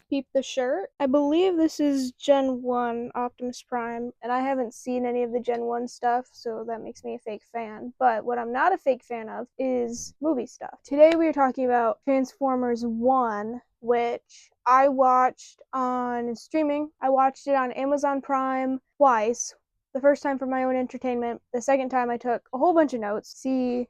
peep the shirt. I believe this is Gen 1 Optimus Prime, and I haven't seen any of the Gen 1 stuff, so that makes me a fake fan. But what I'm not a fake fan of is movie stuff. Today we are talking about Transformers 1, which I watched on streaming. I watched it on Amazon Prime twice. The first time for my own entertainment. The second time I took a whole bunch of notes. See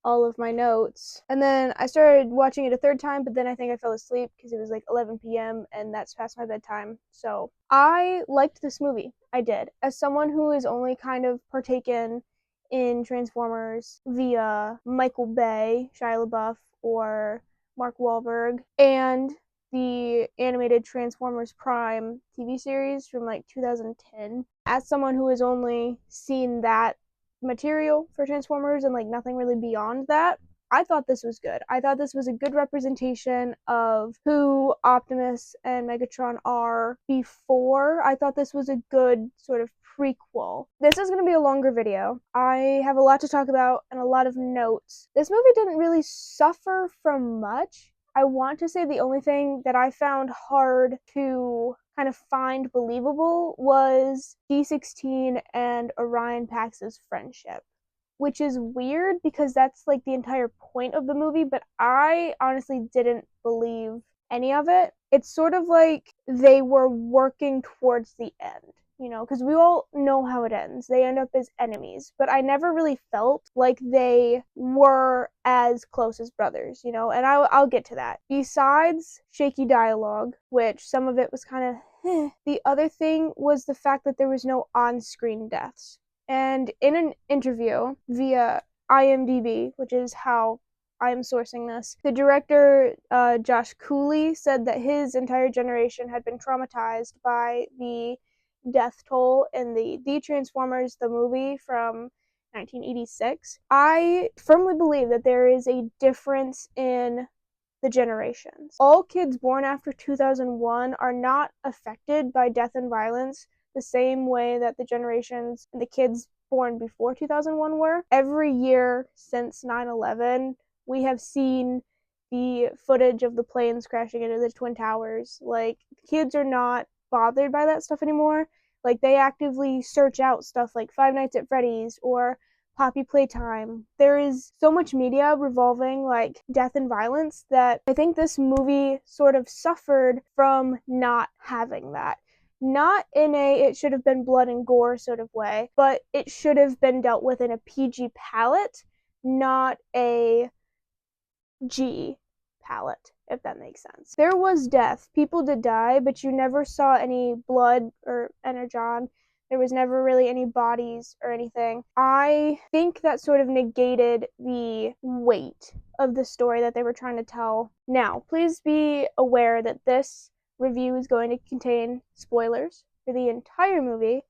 all of my notes. And then I started watching it a third time, but then I think I fell asleep because it was like 11 p.m. and that's past my bedtime. So I liked this movie. I did. As someone who has only kind of partaken in Transformers via Michael Bay, Shia LaBeouf, or Mark Wahlberg, and the animated Transformers Prime TV series from like 2010. As someone who has only seen that material for Transformers and like nothing really beyond that, I thought this was good. I thought this was a good representation of who Optimus and Megatron are before. I thought this was a good sort of prequel. This is going to be a longer video. I have a lot to talk about and a lot of notes. This movie didn't really suffer from much. I want to say the only thing that I found hard to kind of find believable was D16 and Orion Pax's friendship, which is weird because that's like the entire point of the movie, but I honestly didn't believe any of it. It's sort of like they were working towards the end, you know, because we all know how it ends. They end up as enemies, but I never really felt like they were as close as brothers, you know, and I'll get to that. Besides shaky dialogue, which some of it was kind of the other thing was the fact that there was no on-screen deaths. And in an interview via IMDb, which is how I'm sourcing this, the director, Josh Cooley, said that his entire generation had been traumatized by the death toll in the Transformers, the movie from 1986. I firmly believe that there is a difference in the generations. All kids born after 2001 are not affected by death and violence the same way that the generations and the kids born before 2001 were. Every year since 9/11, we have seen the footage of the planes crashing into the Twin Towers. Like, kids are not bothered by that stuff anymore. Like, they actively search out stuff like Five Nights at Freddy's or Poppy Playtime. There is so much media revolving like death and violence that I think this movie sort of suffered from not having that. Not in a it should have been blood and gore sort of way, but it should have been dealt with in a PG palette, not a G palette, if that makes sense. There was death. People did die, but you never saw any blood or energon. There was never really any bodies or anything. I think that sort of negated the weight of the story that they were trying to tell. Now, please be aware that this review is going to contain spoilers for the entire movie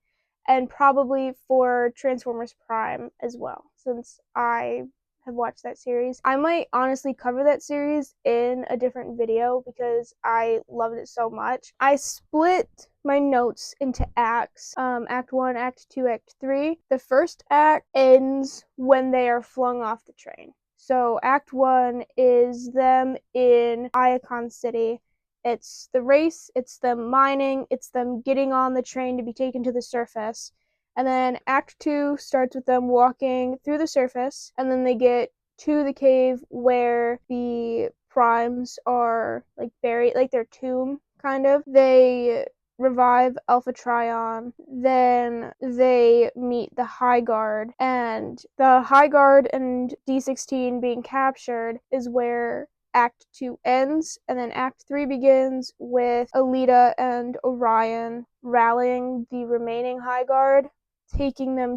and probably for Transformers Prime as well, since I have watched that series. I might honestly cover that series in a different video because I loved it so much. I split my notes into acts, act 1, act 2, act 3. The first act ends when they are flung off the train. So act 1 is them in Iacon City. It's the race, it's them mining, it's them getting on the train to be taken to the surface. And then Act 2 starts with them walking through the surface, and then they get to the cave where the primes are like buried, like their tomb, kind of. They revive Alpha Trion, then they meet the High Guard, and the High Guard and D16 being captured is where Act 2 ends, and then Act 3 begins with Alita and Orion rallying the remaining High Guard, taking them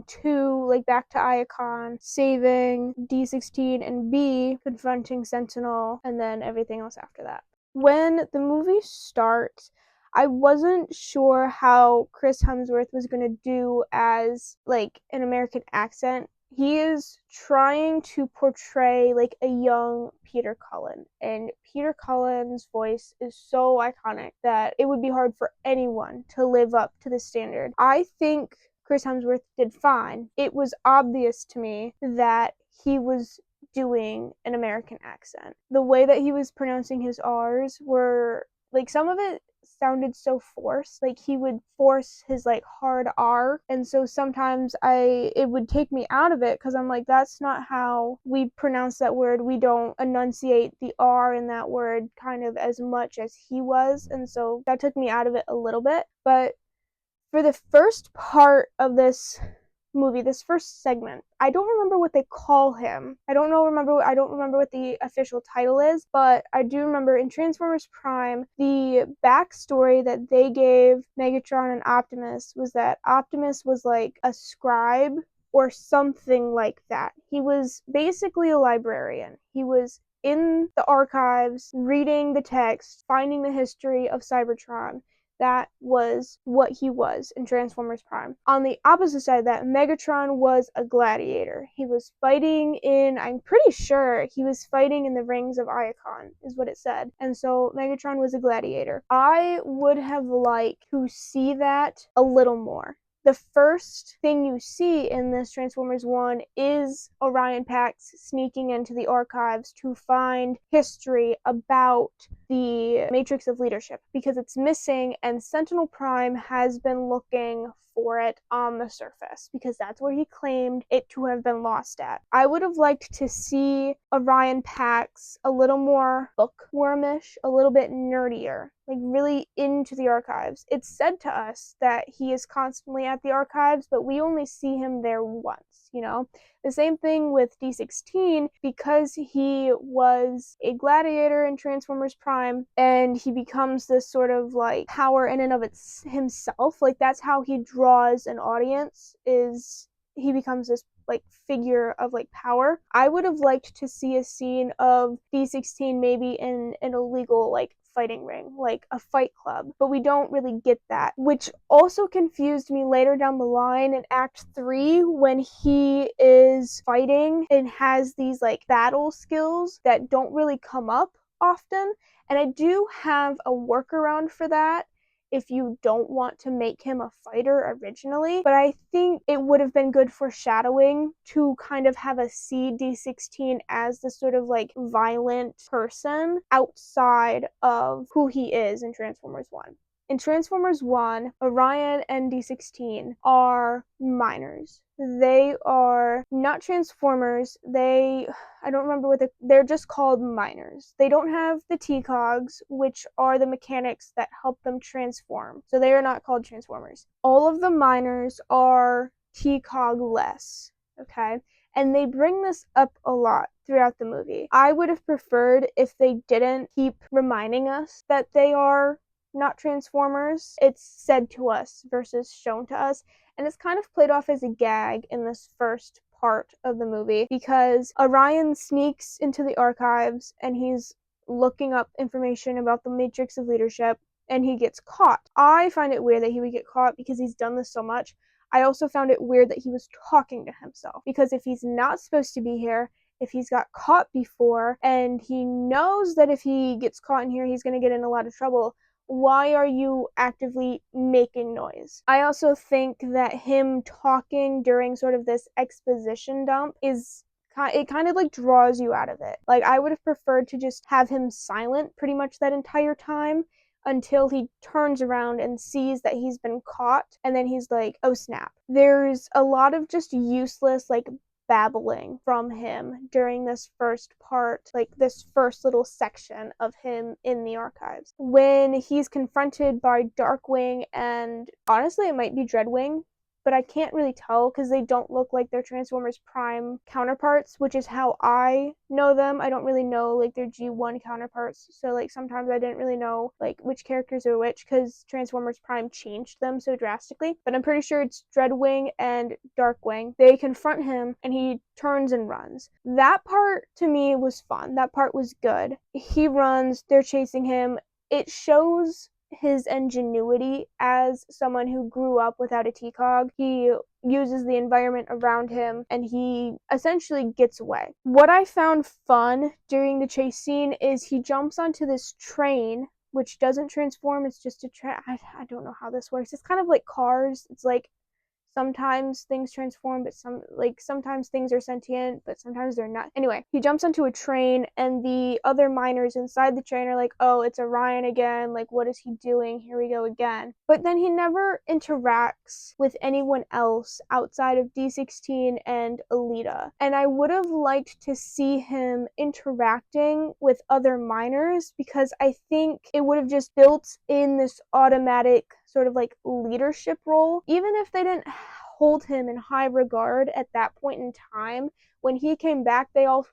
back to Iacon, saving D16 and B, confronting Sentinel, and then everything else after that. When the movie starts, I wasn't sure how Chris Hemsworth was going to do as, like, an American accent. He is trying to portray, like, a young Peter Cullen, and Peter Cullen's voice is so iconic that it would be hard for anyone to live up to the standard. I think Chris Hemsworth did fine. It was obvious to me that he was doing an American accent. The way that he was pronouncing his R's were like some of it sounded so forced. Like he would force his like hard R, and so sometimes it would take me out of it because I'm like, that's not how we pronounce that word. We don't enunciate the R in that word kind of as much as he was, and so that took me out of it a little bit. But for the first part of this movie, this first segment, I don't remember what they call him. I don't remember what the official title is, but I do remember in Transformers Prime, the backstory that they gave Megatron and Optimus was that Optimus was like a scribe or something like that. He was basically a librarian. He was in the archives, reading the text, finding the history of Cybertron. That was what he was in Transformers Prime. On the opposite side of that, Megatron was a gladiator. He was fighting I'm pretty sure he was fighting in the rings of Iacon, is what it said. And so Megatron was a gladiator. I would have liked to see that a little more. The first thing you see in this Transformers 1 is Orion Pax sneaking into the archives to find history about the Matrix of Leadership because it's missing, and Sentinel Prime has been looking for it on the surface because that's where he claimed it to have been lost at. I would have liked to see Orion Pax a little more bookwormish, a little bit nerdier, like really into the archives. It's said to us that he is constantly at the archives, but we only see him there once, you know? The same thing with D16, because he was a gladiator in Transformers Prime, and he becomes this sort of like power in and of himself. Like that's how he draws an audience, is he becomes this like figure of like power. I would have liked to see a scene of D16 maybe in an illegal like fighting ring, like a fight club, but we don't really get that, which also confused me later down the line in Act 3 when he is fighting and has these like battle skills that don't really come up often. And I do have a workaround for that if you don't want to make him a fighter originally, but I think it would have been good foreshadowing to kind of have a D16 as the sort of like violent person outside of who he is in Transformers 1. In Transformers 1, Orion and D16 are minors. They are not Transformers. I don't remember they're just called minors. They don't have the T-Cogs, which are the mechanics that help them transform. So they are not called Transformers. All of the minors are T-Cog-less, okay? And they bring this up a lot throughout the movie. I would have preferred if they didn't keep reminding us that they are not Transformers. It's said to us versus shown to us, and it's kind of played off as a gag in this first part of the movie because Orion sneaks into the archives and he's looking up information about the Matrix of Leadership, and he gets caught. I find it weird that he would get caught because he's done this so much. I also found it weird that he was talking to himself, because if he's not supposed to be here, if he's got caught before, and he knows that if he gets caught in here he's going to get in a lot of trouble, why are you actively making noise? I also think that him talking during sort of this exposition dump it kind of like draws you out of it. Like I would have preferred to just have him silent pretty much that entire time until he turns around and sees that he's been caught, and then he's like, oh snap. There's a lot of just useless like babbling from him during this first part, like this first little section of him in the archives. When he's confronted by Darkwing, and honestly it might be Dreadwing, but I can't really tell because they don't look like their Transformers Prime counterparts, which is how I know them. I don't really know like their G1 counterparts, so like sometimes I didn't really know like which characters are which because Transformers Prime changed them so drastically, but I'm pretty sure it's Dreadwing and Darkwing. They confront him and he turns and runs. That part to me was fun. That part was good. He runs, they're chasing him. It shows his ingenuity as someone who grew up without a T-Cog. He uses the environment around him and he essentially gets away. What I found fun during the chase scene is he jumps onto this train, which doesn't transform. It's just a train. I don't know how this works. It's kind of like Cars. It's like sometimes things transform, but sometimes things are sentient, but sometimes they're not. Anyway, he jumps onto a train, and the other miners inside the train are like, oh, it's Orion again, like, what is he doing? Here we go again. But then he never interacts with anyone else outside of D16 and Alita. And I would have liked to see him interacting with other miners, because I think it would have just built in this automatic sort of like leadership role. Even if they didn't hold him in high regard at that point in time, when he came back, they all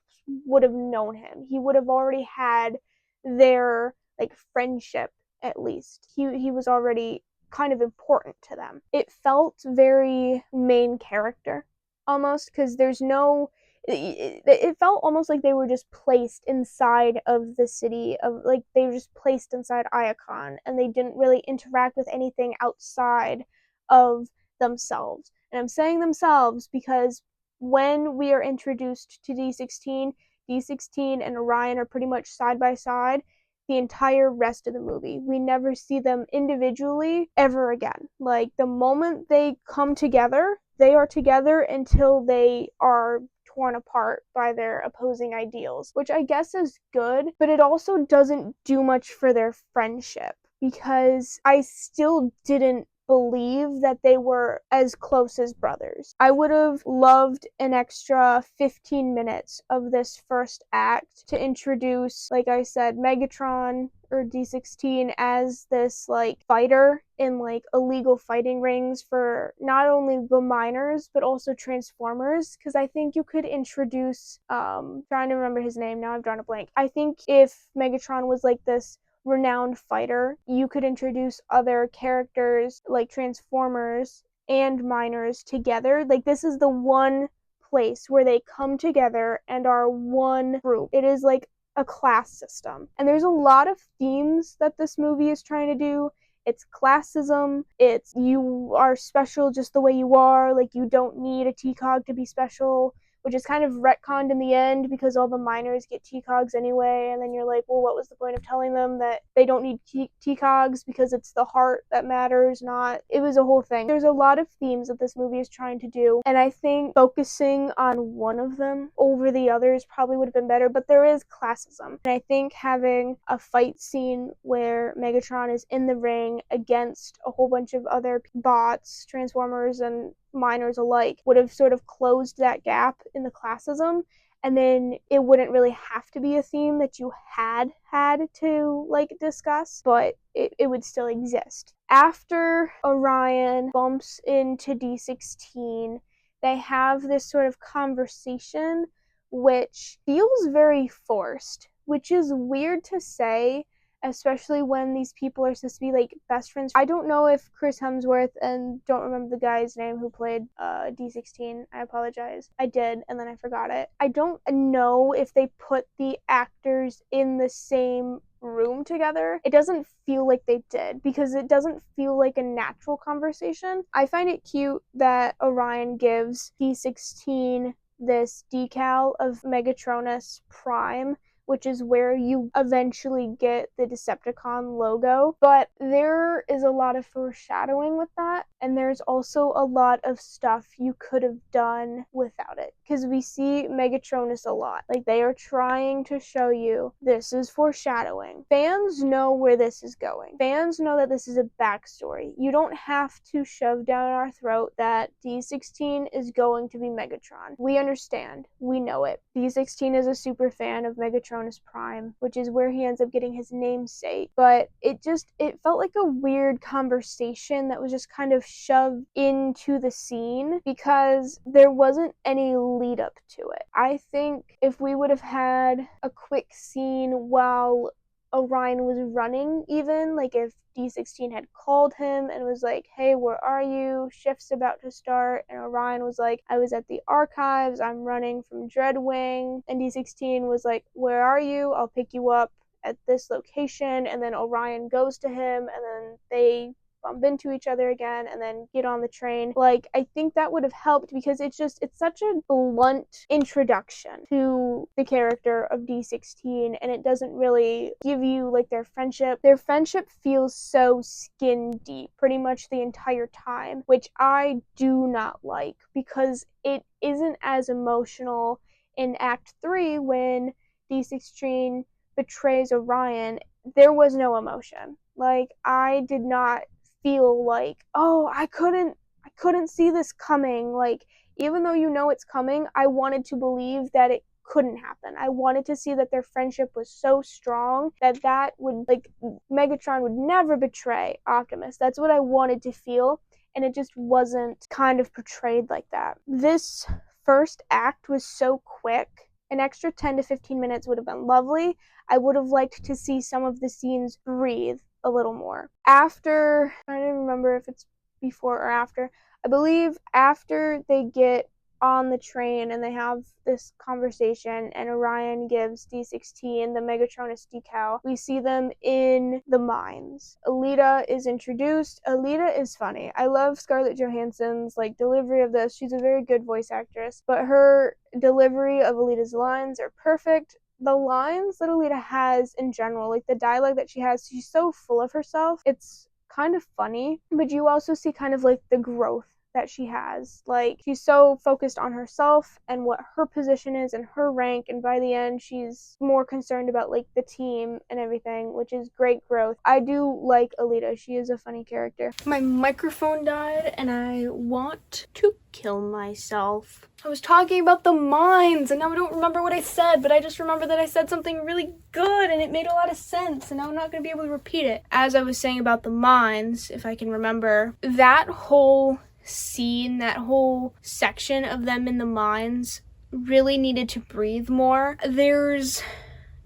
would have known him. He would have already had their like friendship, at least. He was already kind of important to them. It felt very main character almost, because there's no it felt almost like they were just placed inside of the city, of like they were just placed inside Iacon, and they didn't really interact with anything outside of themselves. And I'm saying themselves because when we are introduced to D16 and Orion are pretty much side by side the entire rest of the movie. We never see them individually ever again. Like, the moment they come together, they are together until they are torn apart by their opposing ideals, which I guess is good, but it also doesn't do much for their friendship, because I still didn't believe that they were as close as brothers. I would have loved an extra 15 minutes of this first act to introduce, like I said, Megatron or D16 as this like fighter in like illegal fighting rings for not only the miners but also Transformers, because I think you could introduce trying to remember his name, now I've drawn a blank. I think if Megatron was like this renowned fighter, you could introduce other characters like Transformers and miners together. Like, this is the one place where they come together and are one group. It is like a class system. And there's a lot of themes that this movie is trying to do. It's classism, it's you are special just the way you are, like you don't need a TCOG to be special, which is kind of retconned in the end because all the miners get TCOGs anyway, and then you're like, well, what was the point of telling them that they don't need TCOGs because it's the heart that matters, not... It was a whole thing. There's a lot of themes that this movie is trying to do, and I think focusing on one of them over the others probably would have been better, but there is classism, and I think having a fight scene where Megatron is in the ring against a whole bunch of other bots, Transformers, and miners alike would have sort of closed that gap in the classism, and then it wouldn't really have to be a theme that you had to like discuss, but it would still exist. After Orion bumps into D16, they have this sort of conversation which feels very forced, which is weird to say, especially when these people are supposed to be like best friends. I don't know if Chris Hemsworth, and don't remember the guy's name who played D16, I apologize. I did, and then I forgot it. I don't know if they put the actors in the same room together. It doesn't feel like they did, because it doesn't feel like a natural conversation. I find it cute that Orion gives D16 this decal of Megatronus Prime, which is where you eventually get the Decepticon logo. But there is a lot of foreshadowing with that, and there's also a lot of stuff you could have done without it, because we see Megatronus a lot. Like, they are trying to show you this is foreshadowing. Fans know where this is going. Fans know that this is a backstory. You don't have to shove down our throat that D16 is going to be Megatron. We understand. We know it. D16 is a super fan of Megatron Prime, which is where he ends up getting his namesake. But it felt like a weird conversation that was just kind of shoved into the scene because there wasn't any lead up to it. I think if we would have had a quick scene while Orion was running, even like if D16 had called him and was like, hey, where are you? Shift's about to start. And Orion was like, I was at the archives. I'm running from Dreadwing. And D16 was like, where are you? I'll pick you up at this location. And then Orion goes to him, and then they bump into each other again and then get on the train. Like, I think that would have helped because it's such a blunt introduction to the character of D16, and it doesn't really give you like their friendship. Their friendship feels so skin deep pretty much the entire time, which I do not like because it isn't as emotional in Act 3 when D16 betrays Orion. There was no emotion. Like, I did not feel like, oh, I couldn't see this coming. Like, even though you know it's coming, I wanted to believe that it couldn't happen. I wanted to see that their friendship was so strong that would, like, Megatron would never betray Optimus. That's what I wanted to feel, and it just wasn't kind of portrayed like that. This first act was so quick. An extra 10 to 15 minutes would have been lovely. I would have liked to see some of the scenes breathe a little more. After, I don't remember if it's before or after, I believe after they get on the train and they have this conversation and Orion gives D16 the Megatronus decal, we see them in the mines. Alita is introduced. Alita is funny. I love Scarlett Johansson's like delivery of this. She's a very good voice actress, but her delivery of Alita's lines are perfect. The lines that Alita has in general, like the dialogue that she has, she's so full of herself. It's kind of funny, but you also see kind of like the growth that she has. Like, she's so focused on herself and what her position is and her rank, and by the end she's more concerned about like the team and everything, which is great growth. I do like Alita. She is a funny character. My microphone died and I want to kill myself. I was talking about the mines and now I don't remember what I said, but I just remember that I said something really good and it made a lot of sense, and now I'm not going to be able to repeat it. As I was saying about the mines, if I can remember, that whole scene, that whole section of them in the mines really needed to breathe more. There's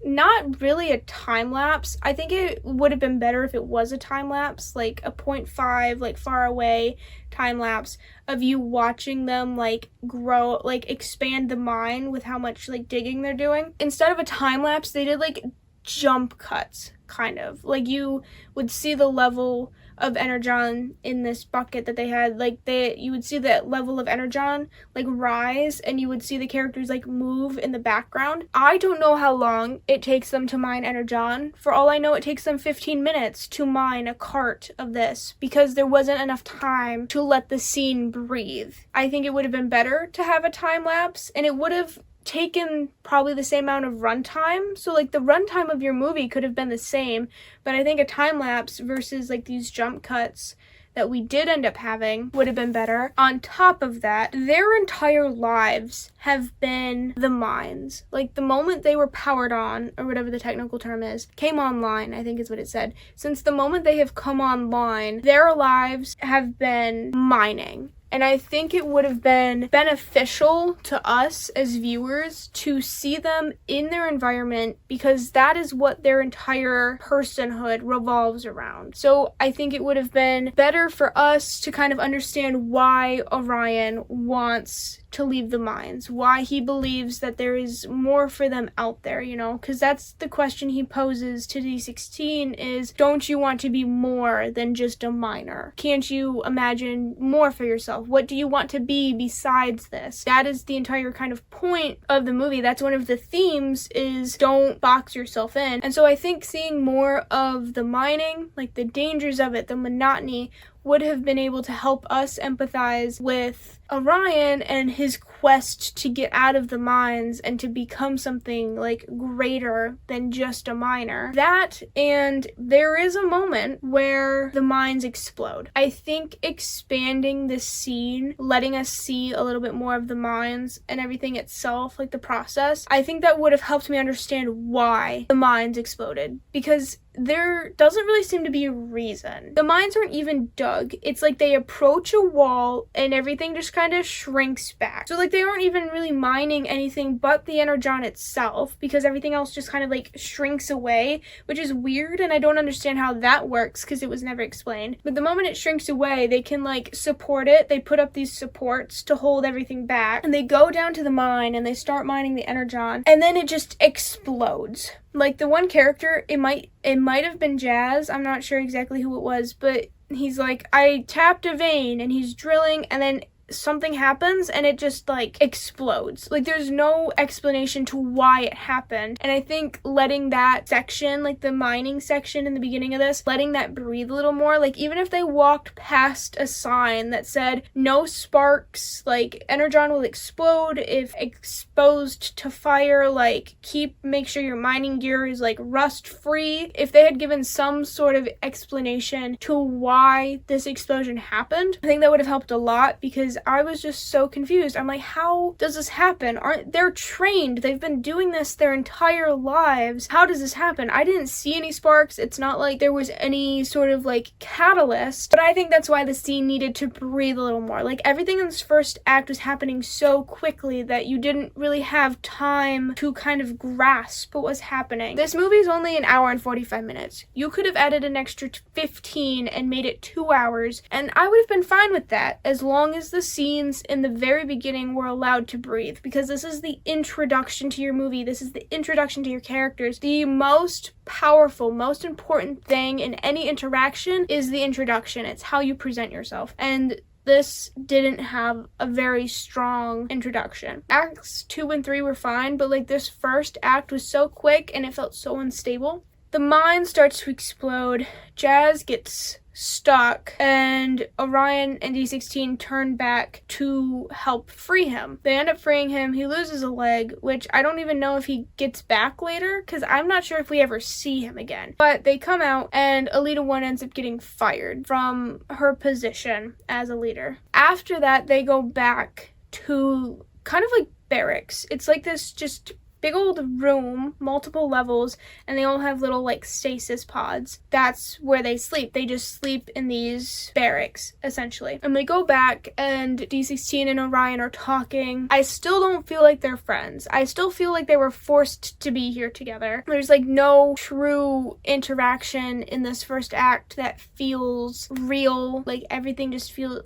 not really a time lapse. I think it would have been better if it was a time lapse, like a 0.5, like far away time lapse of you watching them like grow, like expand the mine with how much like digging they're doing. Instead of a time lapse, they did like jump cuts, kind of. Like you would see the level of energon in this bucket that they had, like you would see that level of energon like rise, and you would see the characters like move in the background. I don't know how long it takes them to mine energon. For all I know, it takes them 15 minutes to mine a cart of this because there wasn't enough time to let the scene breathe. I think it would have been better to have a time lapse, and it would have taken probably the same amount of runtime. So like the runtime of your movie could have been the same, but I think a time lapse versus like these jump cuts that we did end up having would have been better. On top of that, their entire lives have been the mines. Like the moment they were powered on, or whatever the technical term is, came online, I think is what it said. Since the moment they have come online, their lives have been mining. And I think it would have been beneficial to us as viewers to see them in their environment, because that is what their entire personhood revolves around. So I think it would have been better for us to kind of understand why Orion wants to leave the mines, why he believes that there is more for them out there, you know, because that's the question he poses to D16 is, don't you want to be more than just a miner? Can't you imagine more for yourself? What do you want to be besides this? That is the entire kind of point of the movie. That's one of the themes, is don't box yourself in. And so I think seeing more of the mining, like the dangers of it, the monotony, would have been able to help us empathize with Orion and his quest to get out of the mines and to become something like greater than just a miner. That, and there is a moment where the mines explode. I think expanding this scene, letting us see a little bit more of the mines and everything itself, like the process, I think that would have helped me understand why the mines exploded, because there doesn't really seem to be a reason. The mines aren't even dug. It's like they approach a wall and everything just kind of shrinks back. So like they aren't even really mining anything but the energon itself, because everything else just kind of like shrinks away, which is weird, and I don't understand how that works because it was never explained. But the moment it shrinks away, they can like support it. They put up these supports to hold everything back, and they go down to the mine and they start mining the energon, and then it just explodes. Like, the one character, it might have been Jazz, I'm not sure exactly who it was, but he's like, I tapped a vein, and he's drilling, and then something happens and it just like explodes. Like, there's no explanation to why it happened. And I think letting that section, like the mining section in the beginning of this, letting that breathe a little more, like even if they walked past a sign that said no sparks, like energon will explode if exposed to fire, like make sure your mining gear is like rust free. If they had given some sort of explanation to why this explosion happened, I think that would have helped a lot, because I was just so confused. I'm like, how does this happen? They're trained. They've been doing this their entire lives. How does this happen? I didn't see any sparks. It's not like there was any sort of like catalyst, but I think that's why the scene needed to breathe a little more. Like, everything in this first act was happening so quickly that you didn't really have time to kind of grasp what was happening. This movie is only an hour and 45 minutes. You could have added an extra 15 and made it 2 hours, and I would have been fine with that, as long as the scenes in the very beginning were allowed to breathe, because this is the introduction to your movie. This is the introduction to your characters. The most powerful, most important thing in any interaction is the introduction. It's how you present yourself. And this didn't have a very strong introduction. Acts 2 and 3 were fine, but like this first act was so quick and it felt so unstable. The mine starts to explode. Jazz gets stuck, and Orion and D16 turn back to help free him. They end up freeing him. He loses a leg, which I don't even know if he gets back later, because I'm not sure if we ever see him again. But they come out, and Alita 1 ends up getting fired from her position as a leader. After that, they go back to kind of like barracks. It's like this just big old room, multiple levels, and they all have little like stasis pods. That's where they sleep. They just sleep in these barracks, essentially. And we go back, and D16 and Orion are talking. I still don't feel like they're friends. I still feel like they were forced to be here together. There's like no true interaction in this first act that feels real. Like, everything just feels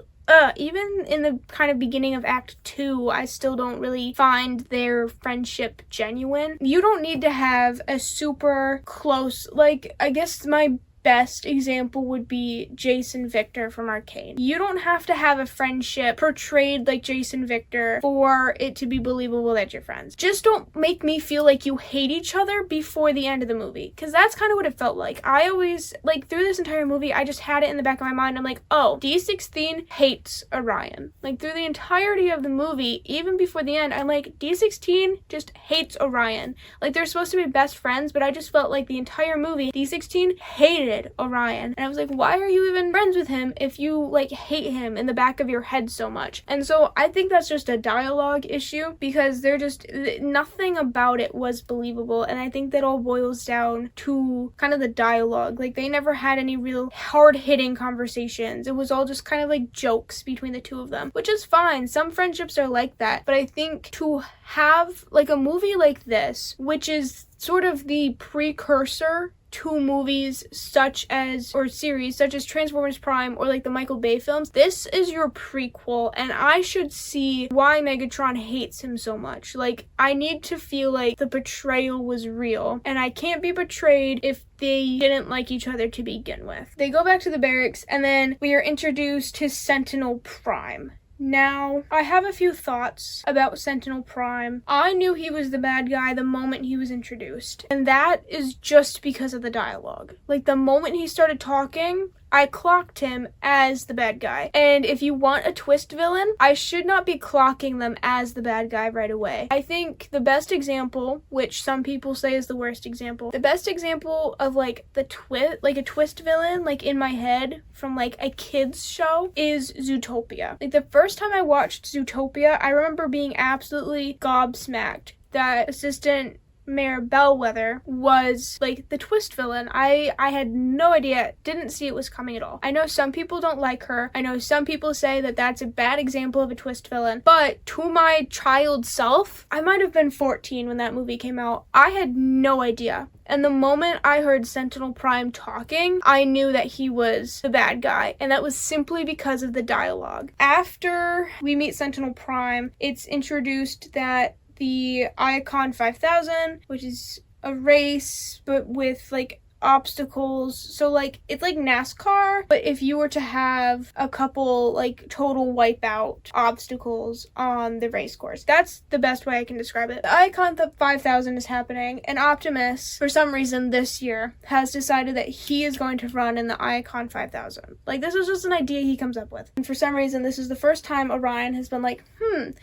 even in the kind of beginning of Act 2, I still don't really find their friendship genuine. You don't need to have a super close, like, I guess my best example would be Jason Victor from Arcane. You don't have to have a friendship portrayed like Jason Victor for it to be believable that you're friends. Just don't make me feel like you hate each other before the end of the movie, because that's kind of what it felt like. I always, like, through this entire movie, I just had it in the back of my mind. I'm like, oh, D16 hates Orion. Like, through the entirety of the movie, even before the end, I'm like, D16 just hates Orion. Like, they're supposed to be best friends, but I just felt like the entire movie, D16 hated Orion. And I was like, why are you even friends with him if you like hate him in the back of your head so much? And so I think that's just a dialogue issue, because they're just, nothing about it was believable. And I think that all boils down to kind of the dialogue. Like, they never had any real hard-hitting conversations. It was all just kind of like jokes between the two of them, which is fine. Some friendships are like that. But I think to have like a movie like this, which is sort of the precursor to movies such as, or series such as Transformers Prime or like the Michael Bay films, this is your prequel, and I should see why Megatron hates him so much. Like, I need to feel like the betrayal was real, and I can't be betrayed if they didn't like each other to begin with. They go back to the barracks, and then we are introduced to Sentinel Prime. Now, I have a few thoughts about Sentinel Prime. I knew he was the bad guy the moment he was introduced, and that is just because of the dialogue. Like, the moment he started talking, I clocked him as the bad guy. And if you want a twist villain, I should not be clocking them as the bad guy right away. I think the best example, which some people say is the worst example, the best example of like the like a twist villain, like in my head from like a kid's show, is Zootopia. Like, the first time I watched Zootopia, I remember being absolutely gobsmacked that Assistant Mayor Bellwether was like the twist villain. I had no idea, didn't see it was coming at all. I know some people don't like her. I know some people say that that's a bad example of a twist villain, but to my child self, I might have been 14 when that movie came out. I had no idea. And the moment I heard Sentinel Prime talking, I knew that he was the bad guy, and that was simply because of the dialogue. After we meet Sentinel Prime, it's introduced that the Icon 5000, which is a race, but with like obstacles. So like it's like NASCAR, but if you were to have a couple like total wipeout obstacles on the race course. That's the best way I can describe it. The Icon 5000 is happening, and Optimus, for some reason this year, has decided that he is going to run in the Icon 5000. Like, this is just an idea he comes up with. And for some reason, this is the first time Orion has been like,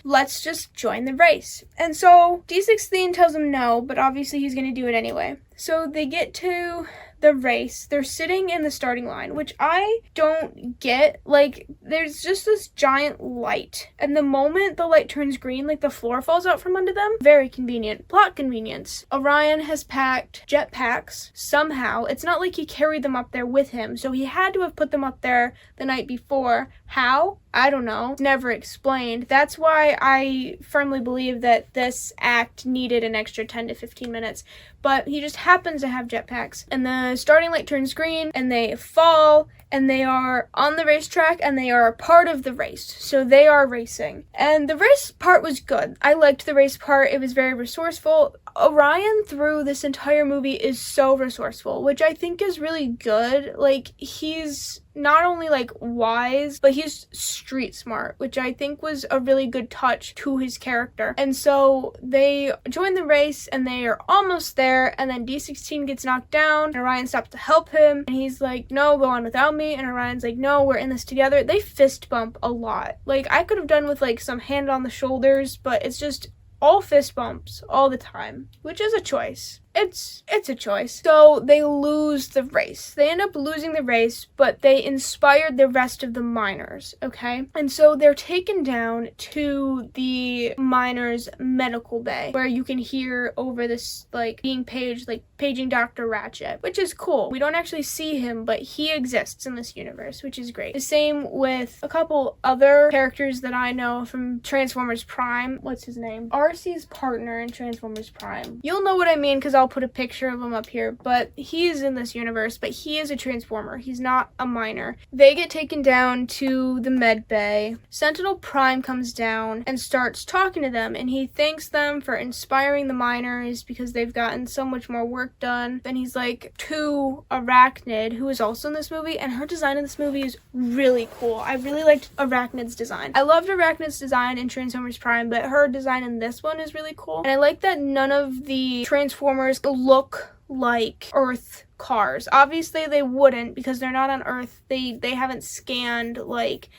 let's just join the race. And so D16 tells him no, but obviously he's going to do it anyway. So they get to the race. They're sitting in the starting line, which I don't get. Like, there's just this giant light, and the moment the light turns green, like the floor falls out from under them. Very convenient. Plot convenience. Orion has packed jetpacks somehow. It's not like he carried them up there with him, so he had to have put them up there the night before. How? I don't know. Never explained. That's why I firmly believe that this act needed an extra 10 to 15 minutes. But he just happens to have jetpacks. And the starting light turns green, and they fall, and they are on the racetrack, and they are a part of the race. So they are racing. And the race part was good. I liked the race part. It was very resourceful. Orion, through this entire movie, is so resourceful, which I think is really good. Like, he's not only like wise, but he's street smart, which I think was a really good touch to his character. And so they join the race, and they are almost there, and then D16 gets knocked down, and Orion stops to help him, and he's like, no, go on without me, and Orion's like, no, we're in this together. They fist bump a lot. Like, I could have done with like some hand on the shoulders, but it's just all fist bumps all the time, which is a choice. It's a choice. So they lose the race. They end up losing the race, but they inspired the rest of the miners, okay? And so they're taken down to the miners' medical bay, where you can hear over this, like, being paged, like, paging Dr. Ratchet, which is cool. We don't actually see him, but he exists in this universe, which is great. The same with a couple other characters that I know from Transformers Prime. What's his name? RC's partner in Transformers Prime. You'll know what I mean, because I'll put a picture of him up here, but he's in this universe, but he is a Transformer. He's not a miner. They get taken down to the med bay. Sentinel Prime comes down and starts talking to them, and he thanks them for inspiring the miners because they've gotten so much more work done. Then he's like, to Arachnid, who is also in this movie, and her design in this movie is really cool. I really liked Arachnid's design. I loved Arachnid's design in Transformers Prime, but her design in this one is really cool. And I like that none of the Transformers look like Earth cars. Obviously they wouldn't, because they're not on Earth. They haven't scanned like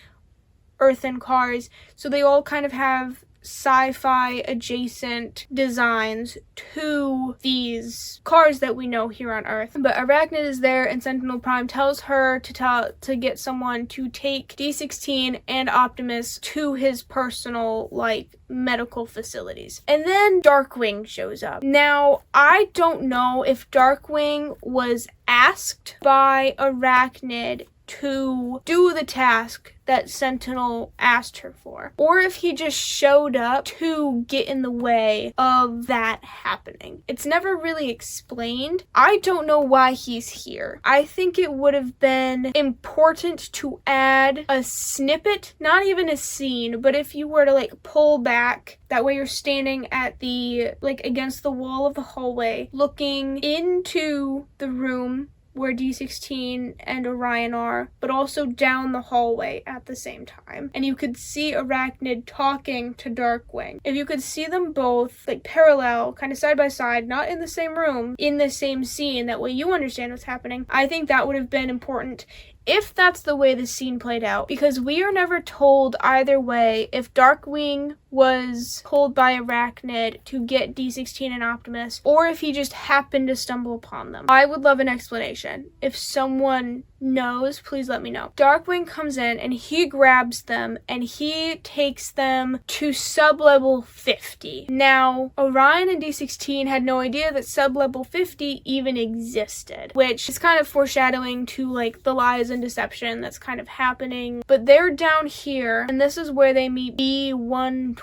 earthen cars, so they all kind of have sci-fi adjacent designs to these cars that we know here on Earth. But Arachnid is there, and Sentinel Prime tells her to get someone to take D16 and Optimus to his personal, like, medical facilities. And then Darkwing shows up. Now, I don't know if Darkwing was asked by Arachnid to do the task that Sentinel asked her for, or if he just showed up to get in the way of that happening. It's never really explained. I don't know why he's here. I think it would have been important to add a snippet, not even a scene, but if you were to like pull back, that way you're standing at the, like, against the wall of the hallway, looking into the room where D16 and Orion are, but also down the hallway at the same time. And you could see Arachnid talking to Darkwing. If you could see them both, like, parallel, kind of side by side, not in the same room, in the same scene, that way you understand what's happening, I think that would have been important if that's the way the scene played out, because we are never told either way if Darkwing was told by Arachnid to get D16 and Optimus, or if he just happened to stumble upon them. I would love an explanation. If someone knows, please let me know. Darkwing comes in and he grabs them and he takes them to sub-level 50. Now, Orion and D16 had no idea that sub-level 50 even existed, which is kind of foreshadowing to, like, the lies and deception that's kind of happening. But they're down here, and this is where they meet B127.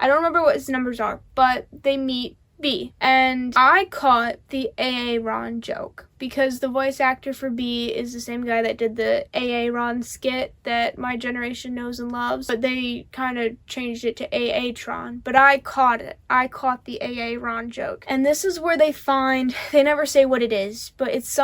I don't remember what his numbers are, but they meet B. And I caught the AA Ron joke because the voice actor for B is the same guy that did the AA Ron skit that my generation knows and loves, but they kind of changed it to AA Tron. But I caught it. I caught the AA Ron joke. And this is where they never say what it is, but it's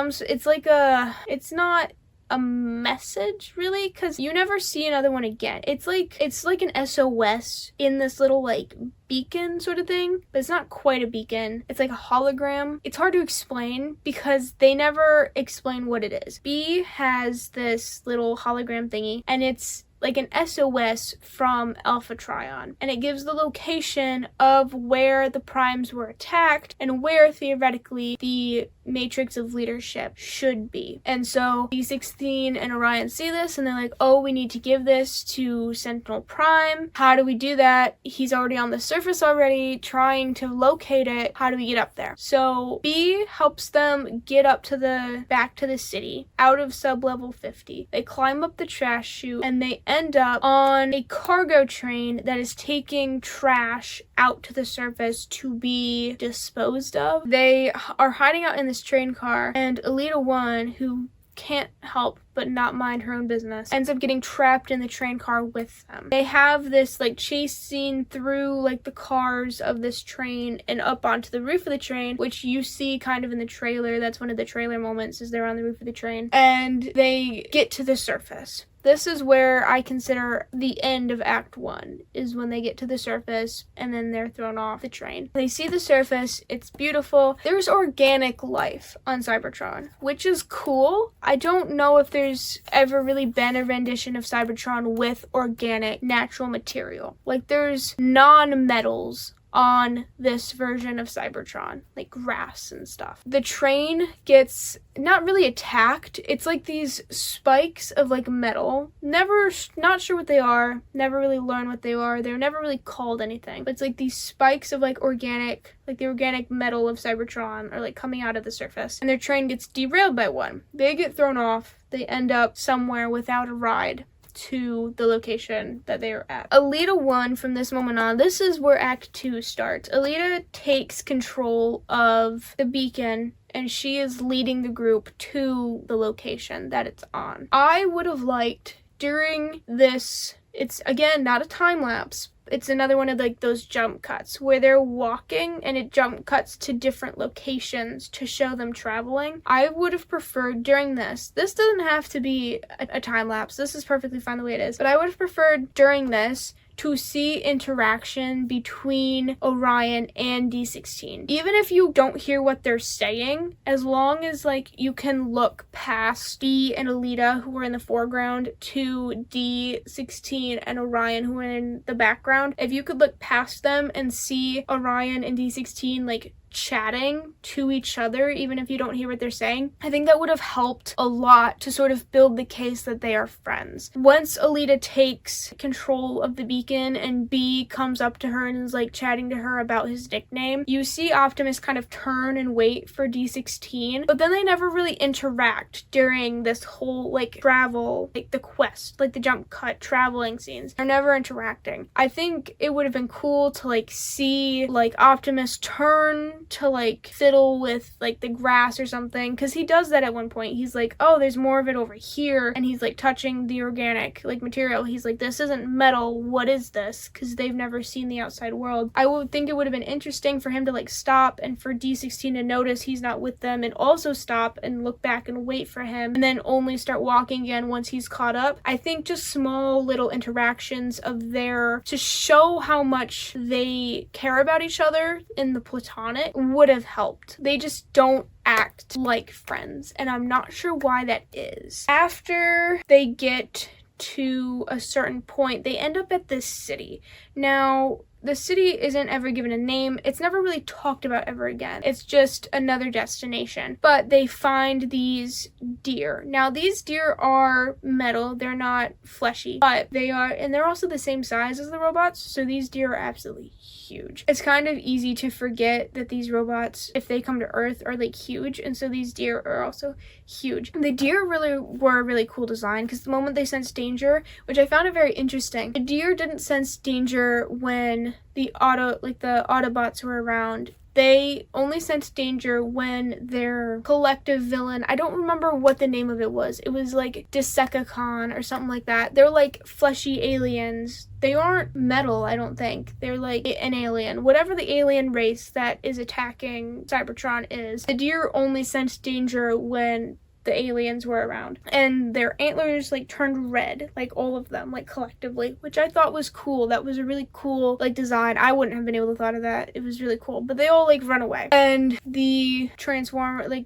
not a message really, because you never see another one again. It's like an SOS in this little like beacon sort of thing, but it's not quite a beacon. It's like a hologram. It's hard to explain because they never explain what it is. B has this little hologram thingy, and it's like an SOS from Alpha Trion, and it gives the location of where the primes were attacked and where theoretically the matrix of leadership should be. And so D16 and Orion see this and they're like, oh, we need to give this to Sentinel Prime. How do we do that? He's already on the surface already, trying to locate it. How do we get up there? So B helps them get up to back to the city out of sub-level 50. They climb up the trash chute and they end up on a cargo train that is taking trash out to the surface to be disposed of. They are hiding out in this train car, and Alita 1, who can't help but not mind her own business, ends up getting trapped in the train car with them. They have this like chase scene through like the cars of this train and up onto the roof of the train, which you see kind of in the trailer. That's one of the trailer moments, is they're on the roof of the train, and they get to the surface. This is where I consider the end of Act 1, is when they get to the surface and then they're thrown off the train. They see the surface, it's beautiful. There's organic life on Cybertron, which is cool. I don't know if there's ever really been a rendition of Cybertron with organic natural material. Like there's non-metals on this version of Cybertron, like grass and stuff. The train gets not really attacked. It's like these spikes of like metal. Not sure what they are. Never really learn what they are. They're never really called anything. But it's like these spikes of like organic, like the organic metal of Cybertron are like coming out of the surface. And their train gets derailed by one. They get thrown off. They end up somewhere without a ride to the location that they are at. Alita 1, from this moment on, this is where Act 2 starts. Alita takes control of the beacon and she is leading the group to the location that it's on. I would have liked during this, it's again not a time lapse, it's another one of like those jump cuts where they're walking and it jump cuts to different locations to show them traveling. I would have preferred during this doesn't have to be a time lapse, this is perfectly fine the way it is, but I would have preferred during this to see interaction between Orion and D16. Even if you don't hear what they're saying, as long as like you can look past D and Alita, who are in the foreground, to D16 and Orion, who are in the background, if you could look past them and see Orion and D16 like chatting to each other, even if you don't hear what they're saying, I think that would have helped a lot to sort of build the case that they are friends. Once Alita takes control of the beacon and B comes up to her and is like chatting to her about his nickname, you see Optimus kind of turn and wait for D16, but then they never really interact during this whole like travel, like the quest, like the jump cut traveling scenes. They're never interacting. I think it would have been cool to like see like Optimus turn to like fiddle with like the grass or something, because he does that at one point. He's like, oh, there's more of it over here, and he's like touching the organic like material. He's like, this isn't metal, what is this? Because they've never seen the outside world. I would think it would have been interesting for him to like stop and for D16 to notice he's not with them and also stop and look back and wait for him and then only start walking again once he's caught up. I think just small little interactions of their to show how much they care about each other in the platonic would have helped. They just don't act like friends, and I'm not sure why that is. After they get to a certain point, they end up at this city. Now, the city isn't ever given a name. It's never really talked about ever again. It's just another destination. But they find these deer. Now, these deer are metal. They're not fleshy. But they are, and they're also the same size as the robots. So these deer are absolutely huge. It's kind of easy to forget that these robots, if they come to Earth, are like huge. And so these deer are also huge. The deer really were a really cool design, because the moment they sensed danger, which I found it very interesting, the deer didn't sense danger when when the Autobots were around, they only sense danger when their collective villain, I don't remember what the name of it was. It was like Decepticon or something like that. They're like fleshy aliens. They aren't metal, I don't think. They're like an alien. Whatever the alien race that is attacking Cybertron is, the deer only sense danger when the aliens were around, and their antlers like turned red, like all of them, like collectively, which I thought was cool. That was a really cool like design. I wouldn't have been able to thought of that. It was really cool. But they all like run away, and the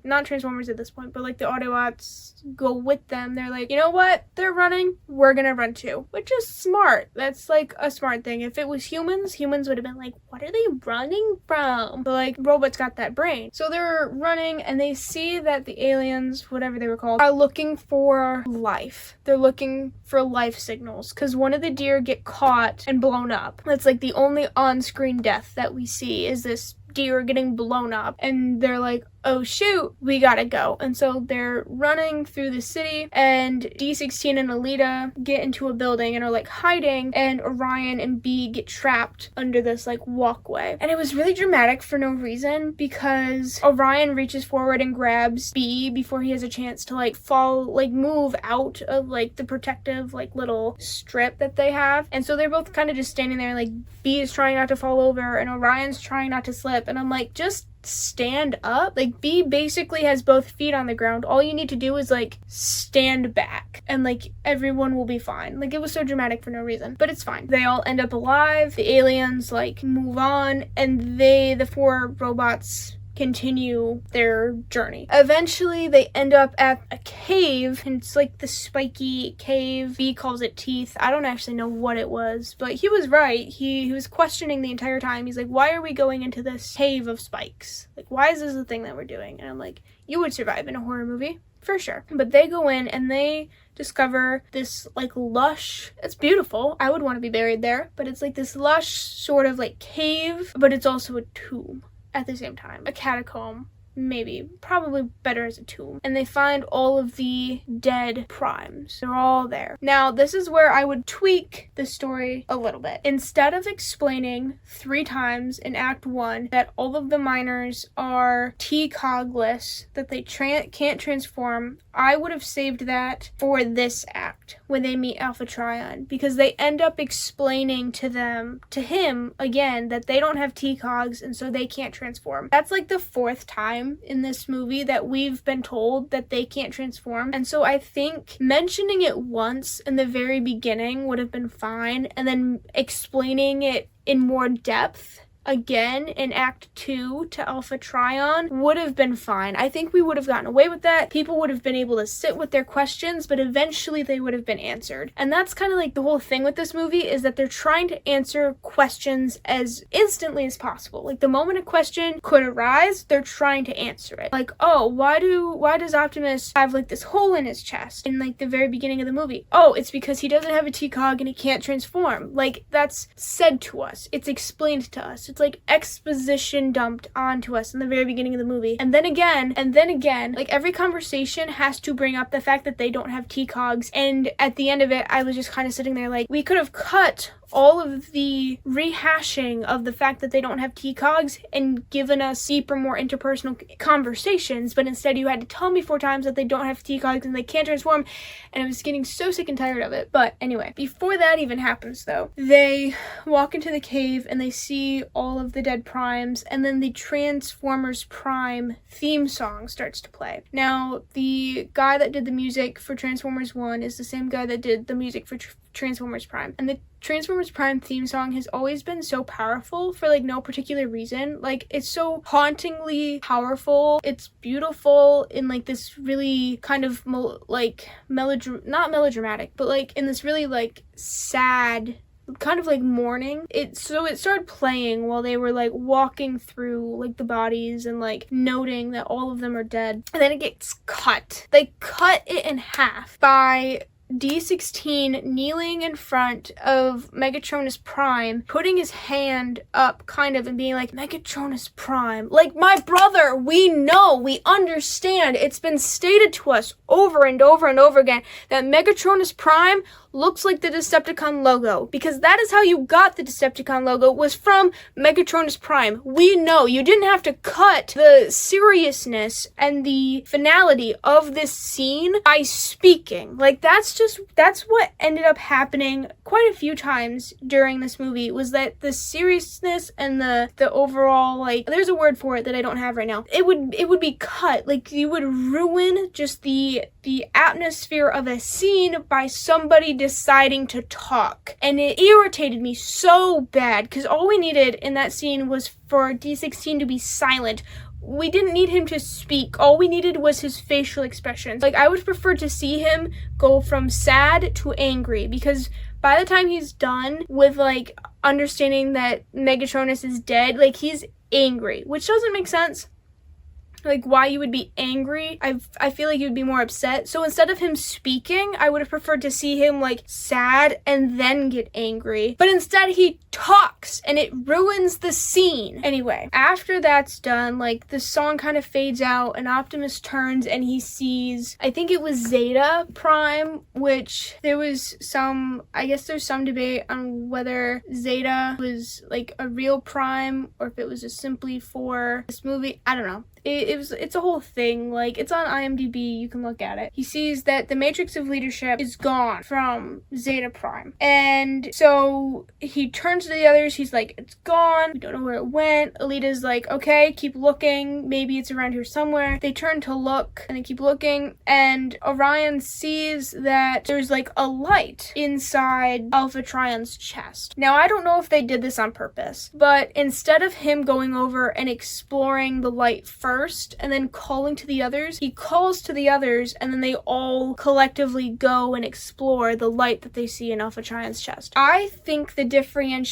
not Transformers at this point, but like the Autobots go with them. They're like, you know what, they're running, we're gonna run too, which is smart. That's like a smart thing. If it was humans would have been like, what are they running from? But like robots got that brain, so they're running, and they see that the aliens, whatever they were called, are looking for life. They're looking for life signals, because one of the deer get caught and blown up. That's like the only on-screen death that we see, is this deer getting blown up, and they're like, oh shoot, we gotta go. And so they're running through the city, and D16 and Alita get into a building and are like hiding, and Orion and B get trapped under this like walkway. And it was really dramatic for no reason, because Orion reaches forward and grabs B before he has a chance to like move out of like the protective like little strip that they have. And so they're both kind of just standing there, like B is trying not to fall over and Orion's trying not to slip, and I'm like, just stand up. Like B basically has both feet on the ground. All you need to do is like stand back, and like everyone will be fine. Like it was so dramatic for no reason, but it's fine. They all end up alive. The aliens like move on, and the four robots continue their journey. Eventually they end up at a cave, and it's like the spiky cave. B calls it teeth. I don't actually know what it was, but he was right. He was questioning the entire time. He's like, why are we going into this cave of spikes? Like, why is this a thing that we're doing? And I'm like, you would survive in a horror movie for sure. But they go in and they discover this like lush, it's beautiful, I would want to be buried there, but it's like this lush sort of like cave, but it's also a tomb at the same time. A catacomb, maybe. Probably better as a tomb. And they find all of the dead primes. They're all there. Now, this is where I would tweak the story a little bit. Instead of explaining 3 times in Act 1 that all of the miners are T-cogless, that they can't transform, I would have saved that for this act when they meet Alpha Trion, because they end up explaining to him again, that they don't have T-cogs and so they can't transform. That's like the 4th time in this movie that we've been told that they can't transform, and so I think mentioning it once in the very beginning would have been fine, and then explaining it in more depth again in Act 2 to Alpha Trion would have been fine. I think we would have gotten away with that. People would have been able to sit with their questions, but eventually they would have been answered. And that's kind of like the whole thing with this movie, is that they're trying to answer questions as instantly as possible. Like the moment a question could arise, they're trying to answer it. Like, oh, why does Optimus have like this hole in his chest in like the very beginning of the movie? Oh, it's because he doesn't have a T-cog and he can't transform. Like, that's said to us. It's explained to us. It's like exposition dumped onto us in the very beginning of the movie. And then again, like every conversation has to bring up the fact that they don't have T-cogs. And at the end of it, I was just kind of sitting there like, we could have cut all of the rehashing of the fact that they don't have T-cogs and given us deeper, more interpersonal conversations, but instead you had to tell me 4 times that they don't have T-cogs and they can't transform, and I was getting so sick and tired of it. But anyway, before that even happens though, they walk into the cave and they see all of the dead primes, and then the Transformers Prime theme song starts to play. Now, the guy that did the music for Transformers 1 is the same guy that did the music for Transformers Prime, and the Transformers Prime theme song has always been so powerful for like no particular reason. Like, it's so hauntingly powerful. It's beautiful in like this really kind of not melodramatic, but like in this really like sad kind of like mourning. It started playing while they were like walking through like the bodies and like noting that all of them are dead. And then it gets cut. They cut it in half by D16 kneeling in front of Megatronus Prime, putting his hand up kind of and being like, Megatronus Prime, like, my brother, we know, we understand, it's been stated to us over and over and over again that Megatronus Prime looks like the Decepticon logo, because that is how you got the Decepticon logo, was from Megatronus Prime. We know you didn't have to cut the seriousness and the finality of this scene by speaking. Like, that's what ended up happening quite a few times during this movie, was that the seriousness and the overall, like, there's a word for it that I don't have right now. It would be cut. Like, you would ruin just the atmosphere of a scene by somebody deciding to talk. And it irritated me so bad, because all we needed in that scene was for D16 to be silent. We didn't need him to speak. All we needed was his facial expressions. Like, I would prefer to see him go from sad to angry, because by the time he's done with, like, understanding that Megatronus is dead, like, he's angry, which doesn't make sense. Like, why you would be angry. I feel like you would be more upset. So instead of him speaking, I would have preferred to see him, like, sad and then get angry. But instead he talks, and it ruins the scene. Anyway, after that's done, like, the song kind of fades out, and Optimus turns and he sees, I think it was Zeta Prime, which there was I guess there's some debate on whether Zeta was, like, a real Prime, or if it was just simply for this movie. I don't know. It's a whole thing. Like, it's on IMDb, you can look at it. He sees that the Matrix of Leadership is gone from Zeta Prime, and so he turns to the others. He's like, it's gone, we don't know where it went. Alita's like, okay, keep looking, maybe it's around here somewhere. They turn to look, and they keep looking, and Orion sees that there's, like, a light inside Alpha Trion's chest. Now, I don't know if they did this on purpose, but instead of him going over and exploring the light first and then calling to the others, he calls to the others, and then they all collectively go and explore the light that they see in Alpha Trion's chest. I think the difference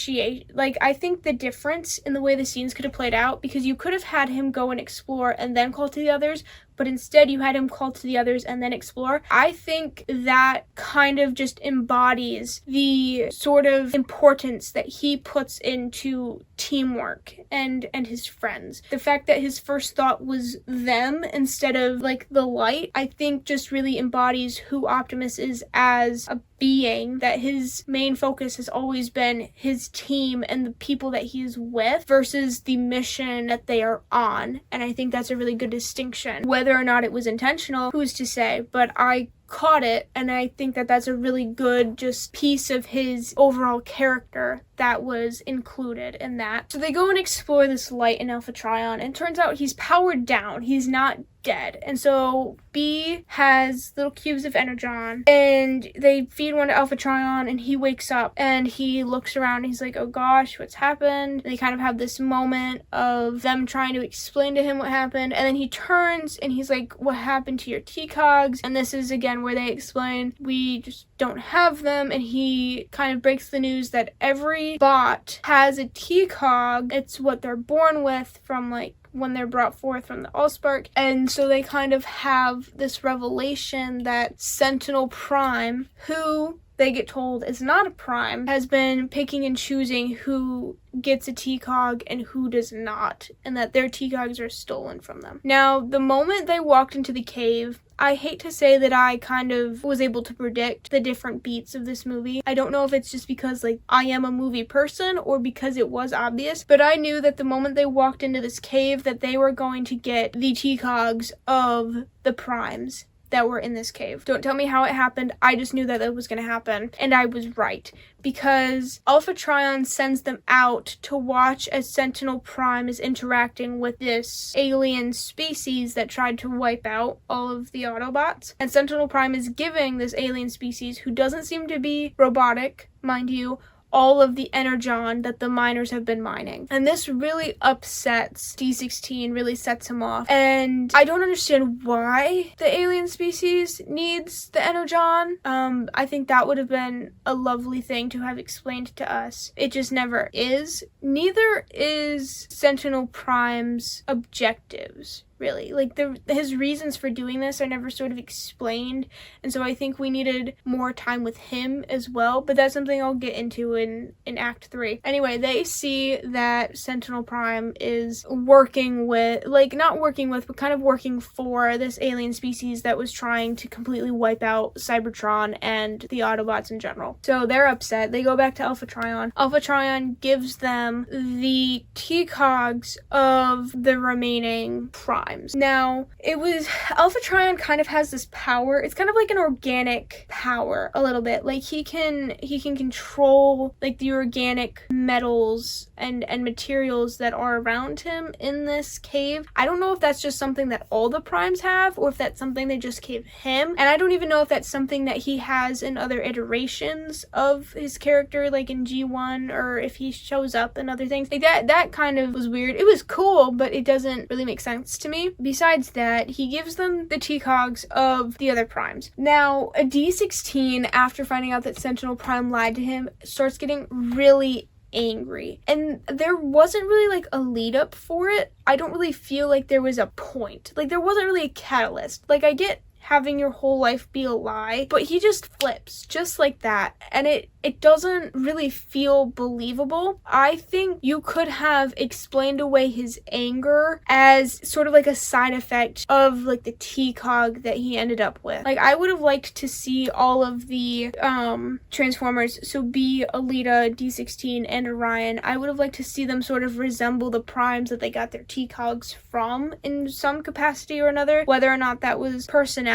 in the way the scenes could have played out, because you could have had him go and explore and then call to the others, but instead you had him call to the others and then explore. I think that kind of just embodies the sort of importance that he puts into teamwork and his friends. The fact that his first thought was them instead of, like, the light, I think just really embodies who Optimus is as a being, that his main focus has always been his team and the people that he's with versus the mission that they are on. And I think that's a really good distinction. Whether or not it was intentional, who's to say, but I caught it, and I think that that's a really good just piece of his overall character that was included in that. So they go and explore this light in Alpha Trion, and it turns out he's powered down. He's not dead. And so B has little cubes of energon, and they feed one to Alpha Trion, and he wakes up and he looks around and he's like, oh gosh, what's happened? And they kind of have this moment of them trying to explain to him what happened, and then he turns and he's like, what happened to your T-Cogs? And this is again where they explain, we just don't have them, and he kind of breaks the news that every bot has a T-Cog. It's what they're born with from, like, when they're brought forth from the Allspark. And so they kind of have this revelation that Sentinel Prime, who they get told is not a Prime, has been picking and choosing who gets a T-Cog and who does not, and that their T-Cogs are stolen from them. Now, the moment they walked into the cave, I hate to say that I kind of was able to predict the different beats of this movie. I don't know if it's just because, like, I am a movie person or because it was obvious, but I knew that the moment they walked into this cave that they were going to get the T-Cogs of the Primes that were in this cave. Don't tell me how it happened. I just knew that that was going to happen, and I was right, because Alpha Trion sends them out to watch as Sentinel Prime is interacting with this alien species that tried to wipe out all of the Autobots. And Sentinel Prime is giving this alien species, who doesn't seem to be robotic, mind you, all of the energon that the miners have been mining. And this really upsets D16, really sets him off. And I don't understand why the alien species needs the energon. I think that would have been a lovely thing to have explained to us. It just never is. Neither is Sentinel Prime's objectives, really. Like, his reasons for doing this are never sort of explained, and so I think we needed more time with him as well, but that's something I'll get into in Act 3. Anyway, they see that Sentinel Prime is working with, like, not working with, but kind of working for this alien species that was trying to completely wipe out Cybertron and the Autobots in general. So they're upset. They go back to Alpha Trion. Alpha Trion gives them the TCOGs of the remaining primes. Now, Alpha Trion kind of has this power. It's kind of like an organic power a little bit. Like, he can control, like, the organic metals and materials that are around him in this cave. I don't know if that's just something that all the primes have, or if that's something they just gave him. And I don't even know if that's something that he has in other iterations of his character, like in G1, or if he shows up in other things. Like, that kind of was weird. It was cool, but it doesn't really make sense to me. Besides that, he gives them the TCOGs of the other primes. Now, a D16, after finding out that Sentinel Prime lied to him, starts getting really angry, and there wasn't really like a lead up for it. I don't really feel like there was a point. Like, there wasn't really a catalyst. Like, I get having your whole life be a lie, but he just flips just like that, and it doesn't really feel believable. I think you could have explained away his anger as sort of like a side effect of like the TCOG that he ended up with. Like, I would have liked to see all of the Transformers, so B, Alita, D16, and Orion, I would have liked to see them sort of resemble the primes that they got their TCOGs from in some capacity or another, whether or not that was personality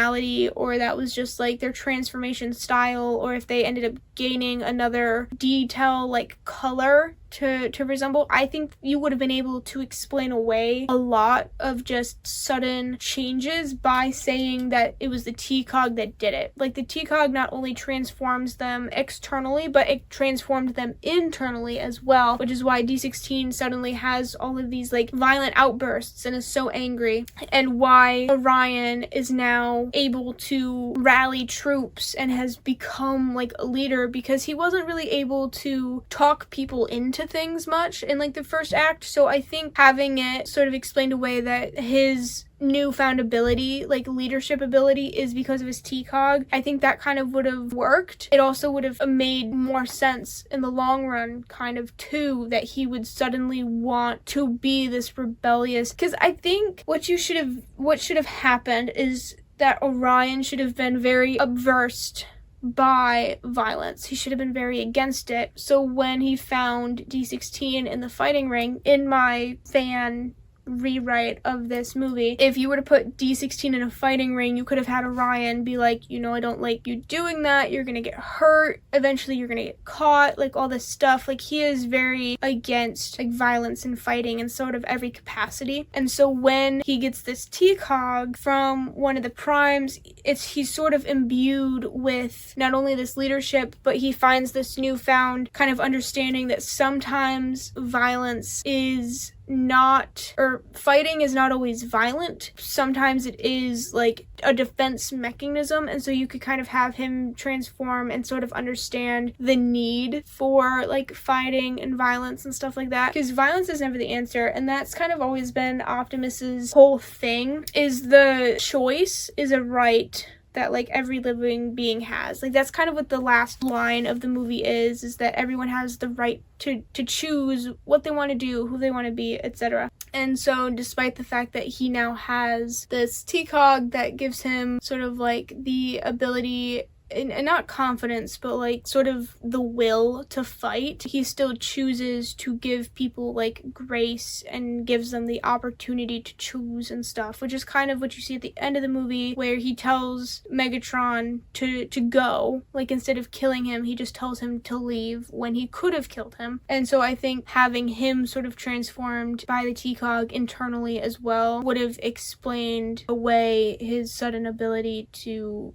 or that was just like their transformation style, or if they ended up gaining another detail like color to resemble. I think you would have been able to explain away a lot of just sudden changes by saying that it was the TCOG that did it. Like, the TCOG not only transforms them externally, but it transformed them internally as well, which is why D16 suddenly has all of these like violent outbursts and is so angry, and why Orion is now able to rally troops and has become like a leader, because he wasn't really able to talk people into things much in like the first act. So I think having it sort of explained away that his newfound ability, like leadership ability, is because of his TCOG, I think that kind of would have worked. It also would have made more sense in the long run, kind of too, that he would suddenly want to be this rebellious, because I think what should have happened is that Orion should have been very averse by violence. He should have been very against it. So when he found D16 in the fighting ring, in my fan rewrite of this movie, if you were to put D16 in a fighting ring, you could have had Orion be like, I don't like you doing that, you're gonna get hurt, eventually you're gonna get caught, like all this stuff. Like, he is very against like violence and fighting in sort of every capacity. And so when he gets this TCOG from one of the primes, he's sort of imbued with not only this leadership, but he finds this newfound kind of understanding that sometimes violence is not, or fighting is not always violent. Sometimes it is like a defense mechanism, and so you could kind of have him transform and sort of understand the need for like fighting and violence and stuff like that, because violence is never the answer, and that's kind of always been Optimus's whole thing, is the choice is a right that like every living being has. Like, that's kind of what the last line of the movie is that everyone has the right to choose what they want to do, who they want to be, etc. And so despite the fact that he now has this TCOG that gives him sort of like the ability and not confidence, but like sort of the will to fight, he still chooses to give people like grace and gives them the opportunity to choose and stuff, which is kind of what you see at the end of the movie, where he tells Megatron to go. Like, instead of killing him, he just tells him to leave when he could have killed him. And so I think having him sort of transformed by the TCOG internally as well would have explained away his sudden ability to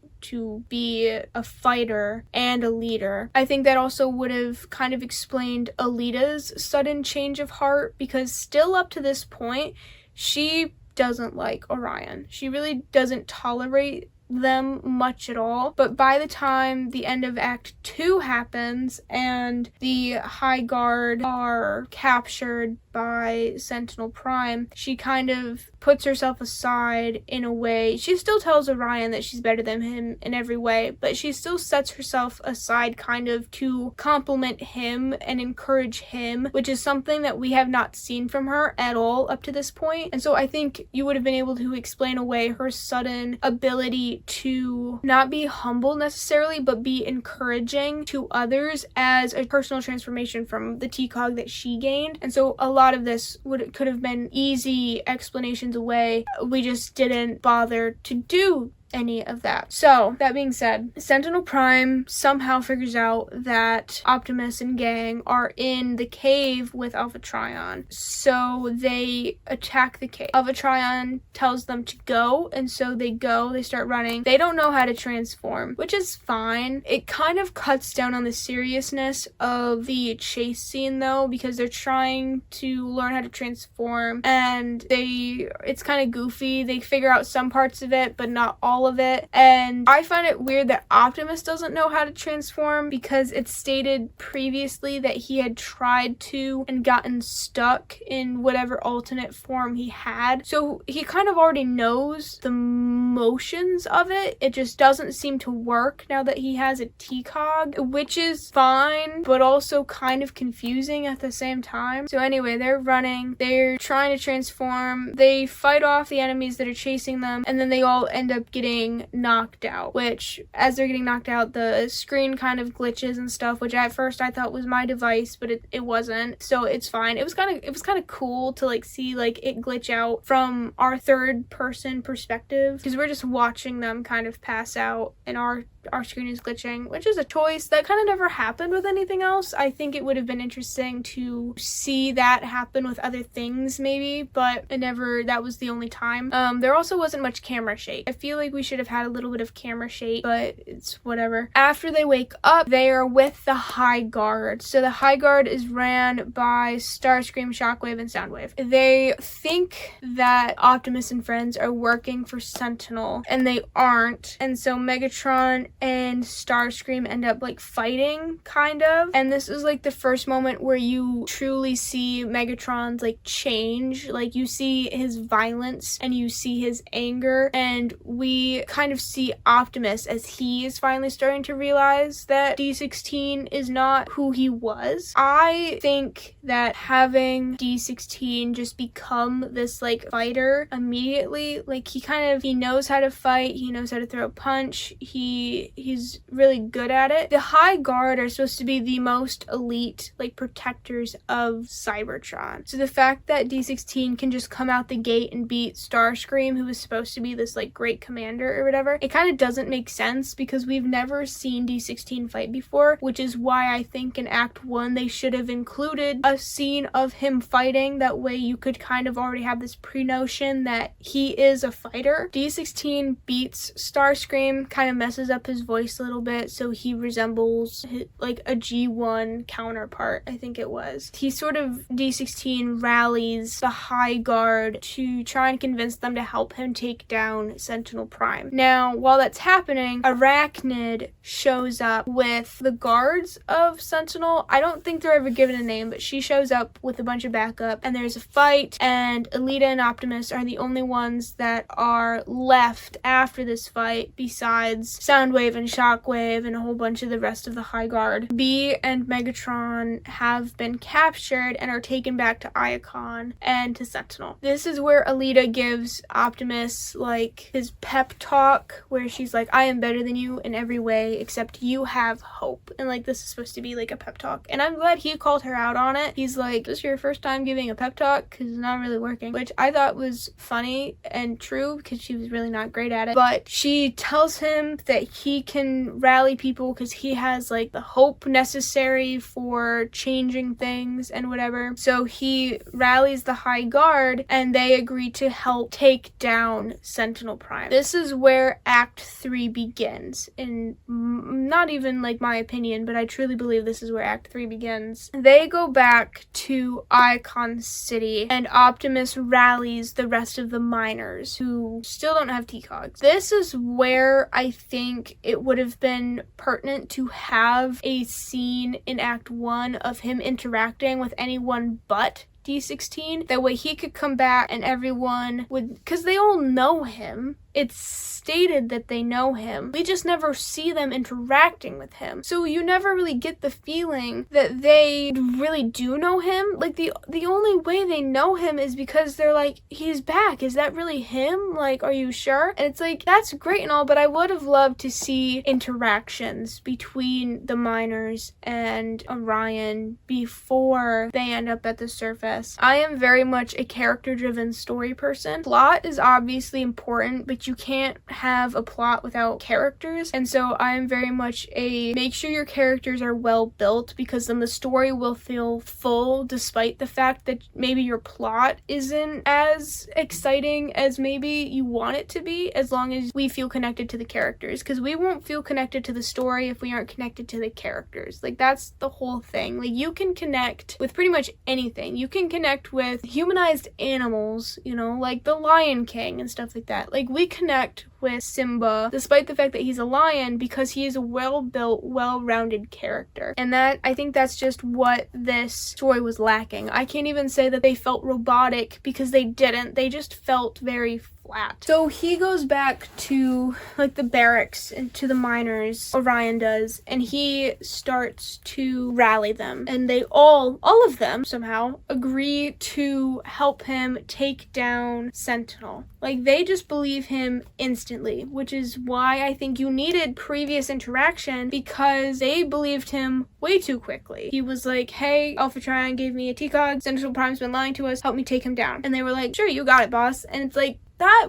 be a fighter and a leader. I think that also would have kind of explained Alita's sudden change of heart, because still up to this point, she doesn't like Orion. She really doesn't tolerate them much at all. But by the time the end of Act 2 happens and the High Guard are captured by Sentinel Prime, she kind of puts herself aside in a way. She still tells Orion that she's better than him in every way, but she still sets herself aside kind of to compliment him and encourage him, which is something that we have not seen from her at all up to this point. And so I think you would have been able to explain away her sudden ability to not be humble necessarily, but be encouraging to others as a personal transformation from the TCOG that she gained. And so a lot of this could have been easy explanations away. We just didn't bother to do any of that. So, that being said, Sentinel Prime somehow figures out that Optimus and gang are in the cave with Alpha Trion. So, they attack the cave. Alpha Trion tells them to go, and so they go, they start running. They don't know how to transform, which is fine. It kind of cuts down on the seriousness of the chase scene though, because they're trying to learn how to transform, and it's kind of goofy. They figure out some parts of it, but not all of it. And I find it weird that Optimus doesn't know how to transform, because it's stated previously that he had tried to and gotten stuck in whatever alternate form he had. So he kind of already knows the motions of it. It just doesn't seem to work now that he has a TCOG, which is fine, but also kind of confusing at the same time. So anyway, they're running, they're trying to transform, they fight off the enemies that are chasing them, and then they all end up getting knocked out, which as they're getting knocked out, the screen kind of glitches and stuff, which at first I thought was my device, but it wasn't, so it's fine. It was kind of cool to like see like it glitch out from our third person perspective, because we're just watching them kind of pass out and our screen is glitching, which is a choice that kind of never happened with anything else. I think it would have been interesting to see that happen with other things maybe, but that was the only time. There also wasn't much camera shake. I feel like we should have had a little bit of camera shake, but it's whatever. After they wake up, they are with the High Guard. So the High Guard is ran by Starscream, Shockwave, and Soundwave. They think that Optimus and friends are working for Sentinel, and they aren't. And so Megatron and Starscream end up like fighting, kind of. And this is like the first moment where you truly see Megatron's like change. Like you see his violence and you see his anger, and we kind of see Optimus as he is finally starting to realize that D16 is not who he was. I think that having D16 just become this like fighter immediately, like he knows how to fight, he knows how to throw a punch, he's really good at it. The High Guard are supposed to be the most elite like protectors of Cybertron. So the fact that D16 can just come out the gate and beat Starscream, who was supposed to be this like great commander or whatever, it kind of doesn't make sense, because we've never seen D16 fight before, which is why I think in Act 1 they should have included a scene of him fighting. That way you could kind of already have this pre-notion that he is a fighter. D16 beats Starscream, kind of messes up his voice a little bit, so he resembles like a G1 counterpart, I think it was. D16 rallies the High Guard to try and convince them to help him take down Sentinel Prime. Now, while that's happening, Arachnid shows up with the guards of Sentinel. I don't think they're ever given a name, but she shows up with a bunch of backup, and there's a fight, and Alita and Optimus are the only ones that are left after this fight, besides Soundwave and Shockwave and a whole bunch of the rest of the High Guard. Bee and Megatron have been captured and are taken back to Iacon and to Sentinel. This is where Alita gives Optimus like his pep talk, where she's like, I am better than you in every way except you have hope. And like this is supposed to be like a pep talk, and I'm glad he called her out on it. He's like, this is your first time giving a pep talk, because it's not really working, which I thought was funny and true, because she was really not great at it. But she tells him that he can rally people because he has like the hope necessary for changing things and whatever. So he rallies the High Guard, and they agree to help take down Sentinel Prime. This is where Act 3 begins, in not even like my opinion, but I truly believe this is where Act 3 begins. They go back to Icon City, and Optimus rallies the rest of the miners who still don't have TCOGs. This is where I think it would have been pertinent to have a scene in Act 1 of him interacting with anyone but D16. That way he could come back and everyone would, because they all know him. It's stated that they know him. We just never see them interacting with him. So you never really get the feeling that they really do know him. Like, the only way they know him is because they're like, he's back. Is that really him? Like, are you sure? And it's like, that's great and all, but I would have loved to see interactions between the miners and Orion before they end up at the surface. I am very much a character-driven story person. Plot is obviously important, but you can't have a plot without characters, and so I am very much a make sure your characters are well built, because then the story will feel full despite the fact that maybe your plot isn't as exciting as maybe you want it to be, as long as we feel connected to the characters, because we won't feel connected to the story if we aren't connected to the characters. Like, that's the whole thing. Like, you can connect with pretty much anything. You can connect with humanized animals, you know, like the Lion King and stuff like that. Like, we connect with Simba despite the fact that he's a lion, because he is a well-built, well-rounded character. And that, I think that's just what this story was lacking. I can't even say that they felt robotic, because they didn't. They just felt very flat. So he goes back to like the barracks and to the miners, Orion does, and he starts to rally them, and they all of them somehow agree to help him take down Sentinel. Like, they just believe him instantly, which is why I think you needed previous interaction, because they believed him way too quickly. He was like, hey, Alpha Trion gave me a TCOG, Sentinel Prime's been lying to us, help me take him down. And they were like, sure, you got it, boss. And it's like, that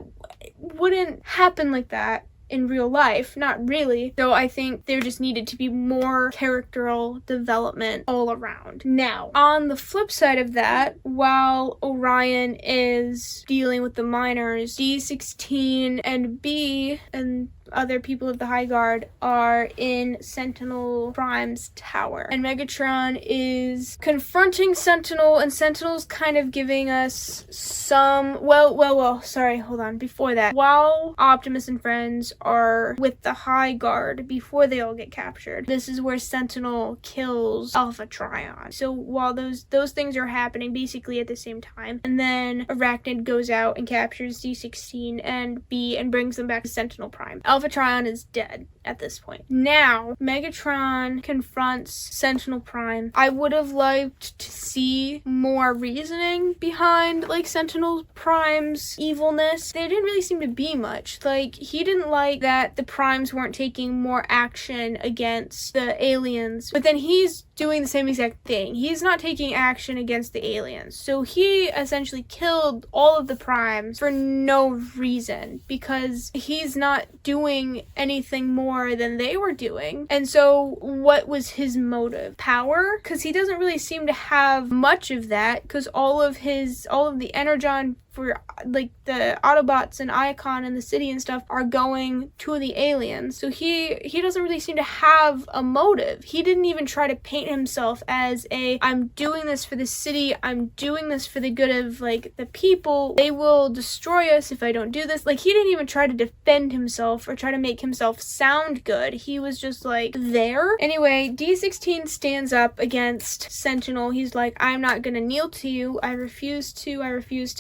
wouldn't happen like that in real life, not really. So I think there just needed to be more characteral development all around. Now, on the flip side of that, while Orion is dealing with the miners, D16 and B and other people of the High Guard are in Sentinel Prime's tower. And Megatron is confronting Sentinel, and Sentinel's kind of giving us some... sorry, hold on. Before that, while Optimus and friends are with the High Guard, before they all get captured, this is where Sentinel kills Alpha Trion. So while those things are happening basically at the same time, and then Arachnid goes out and captures D16 and B and brings them back to Sentinel Prime. Alpha Trion is dead at this point. Now, Megatron confronts Sentinel Prime. I would have liked to see more reasoning behind, like, Sentinel Prime's evilness. There didn't really seem to be much. Like, he didn't like that the Primes weren't taking more action against the aliens, but then he's doing the same exact thing. He's not taking action against the aliens. So he essentially killed all of the Primes for no reason, because he's not doing anything more than they were doing. And so what was his motive? Power? Because he doesn't really seem to have much of that, because all of the Energon for, like, the Autobots and Icon and the city and stuff are going to the aliens. So he doesn't really seem to have a motive. He didn't even try to paint himself as I'm doing this for the city, I'm doing this for the good of, like, the people. They will destroy us if I don't do this. Like, he didn't even try to defend himself or try to make himself sound good. He was just, like, there. Anyway, D16 stands up against Sentinel. He's like, I'm not gonna kneel to you. I refuse to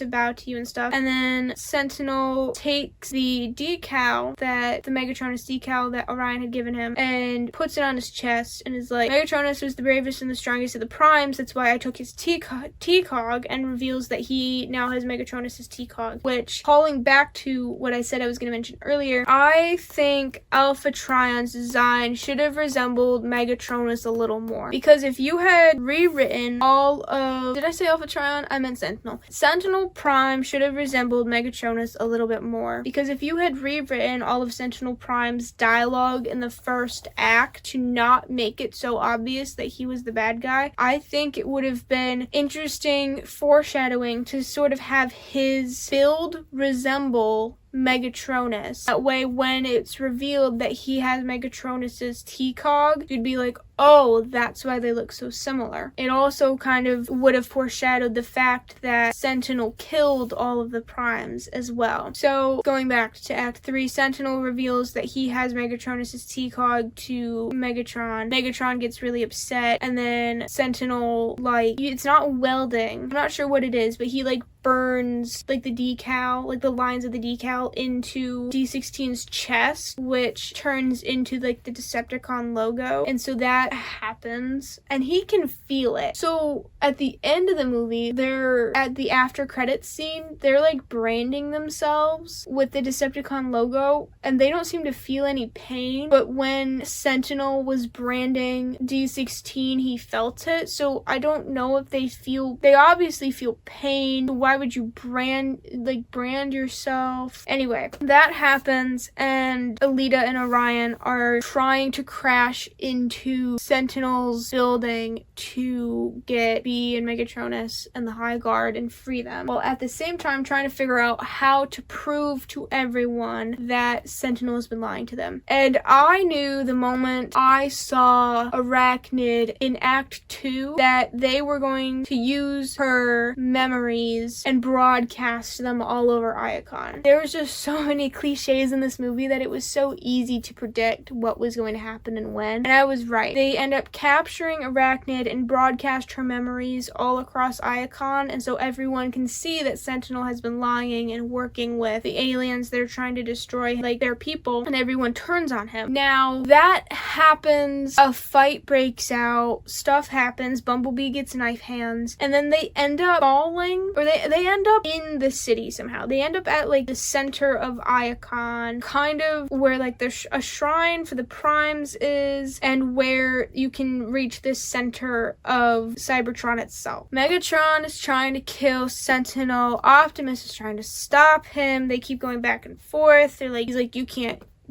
bow to you and stuff. And then Sentinel takes the decal, that the Megatronus decal that Orion had given him, and puts it on his chest and is like, Megatronus was the bravest and the strongest of the Primes, that's why I took his TCOG, and reveals that he now has Megatronus's TCOG, which, calling back to what I said I was going to mention earlier, I think Alpha Trion's design should have resembled Megatronus a little more, because if you had rewritten all of... Did I say Alpha Trion? I meant Sentinel. Sentinel Prime should have resembled Megatronus a little bit more, because if you had rewritten all of Sentinel Prime's dialogue in the first act to not make it so obvious that he was the bad guy, I think it would have been interesting foreshadowing to sort of have his build resemble Megatronus. That way, when it's revealed that he has Megatronus's T-Cog, you'd be like, oh, that's why they look so similar. It also kind of would have foreshadowed the fact that Sentinel killed all of the Primes as well. So, going back to Act 3, Sentinel reveals that he has Megatronus's T-Cog to Megatron. Megatron gets really upset, and then Sentinel, like, it's not welding. I'm not sure what it is, but he, like, burns, like, the decal, like, the lines of the decal into D16's chest, which turns into, like, the Decepticon logo. And so that happens, and he can feel it. So at the end of the movie, they're at the after credits scene, they're, like, branding themselves with the Decepticon logo, and they don't seem to feel any pain. But when Sentinel was branding D16, he felt it. So I don't know if they obviously feel pain. Why would you brand yourself? Anyway, that happens, and Alita and Orion are trying to crash into Sentinel's building to get B and Megatronus and the High Guard and free them, while at the same time trying to figure out how to prove to everyone that Sentinel has been lying to them. And I knew the moment I saw Arachnid in Act 2 that they were going to use her memories and broadcast them all over Iacon. There was just so many cliches in this movie that it was so easy to predict what was going to happen and when. And I was right. They end up capturing Arachnid and broadcast her memories all across Iacon, and so everyone can see that Sentinel has been lying and working with the aliens that are trying to destroy, like, their people, and everyone turns on him. Now, that happens, a fight breaks out, stuff happens, Bumblebee gets knife hands, and then they end up falling, or they end up in the city somehow. They end up at, like, the center of Iacon, kind of where, like, a shrine for the Primes is, and where you can reach the center of Cybertron itself. Megatron is trying to kill Sentinel. Optimus is trying to stop him. They keep going back and forth. He's like,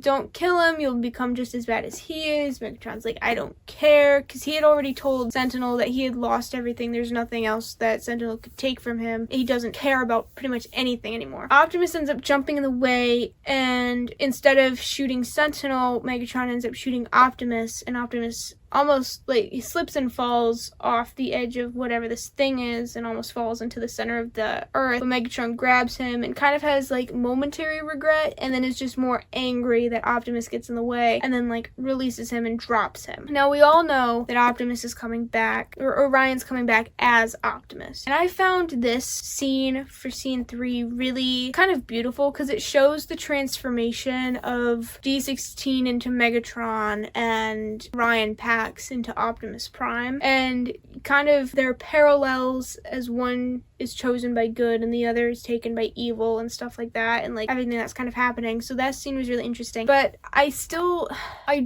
don't kill him, you'll become just as bad as he is. Megatron's like, I don't care, because he had already told Sentinel that he had lost everything. There's nothing else that Sentinel could take from him. He doesn't care about pretty much anything anymore. Optimus ends up jumping in the way, and instead of shooting Sentinel, Megatron ends up shooting Optimus, and Optimus almost, like, he slips and falls off the edge of whatever this thing is and almost falls into the center of the earth. But Megatron grabs him and kind of has, like, momentary regret, and then is just more angry that Optimus gets in the way, and then, like, releases him and drops him. Now, we all know that Optimus is coming back, or Orion's coming back as Optimus. And I found this scene for scene 3 really kind of beautiful, because it shows the transformation of D16 into Megatron and Orion Pax into Optimus Prime, and kind of their parallels, as one is chosen by good and the other is taken by evil and stuff like that, and, like, everything that's kind of happening. So that scene was really interesting, but I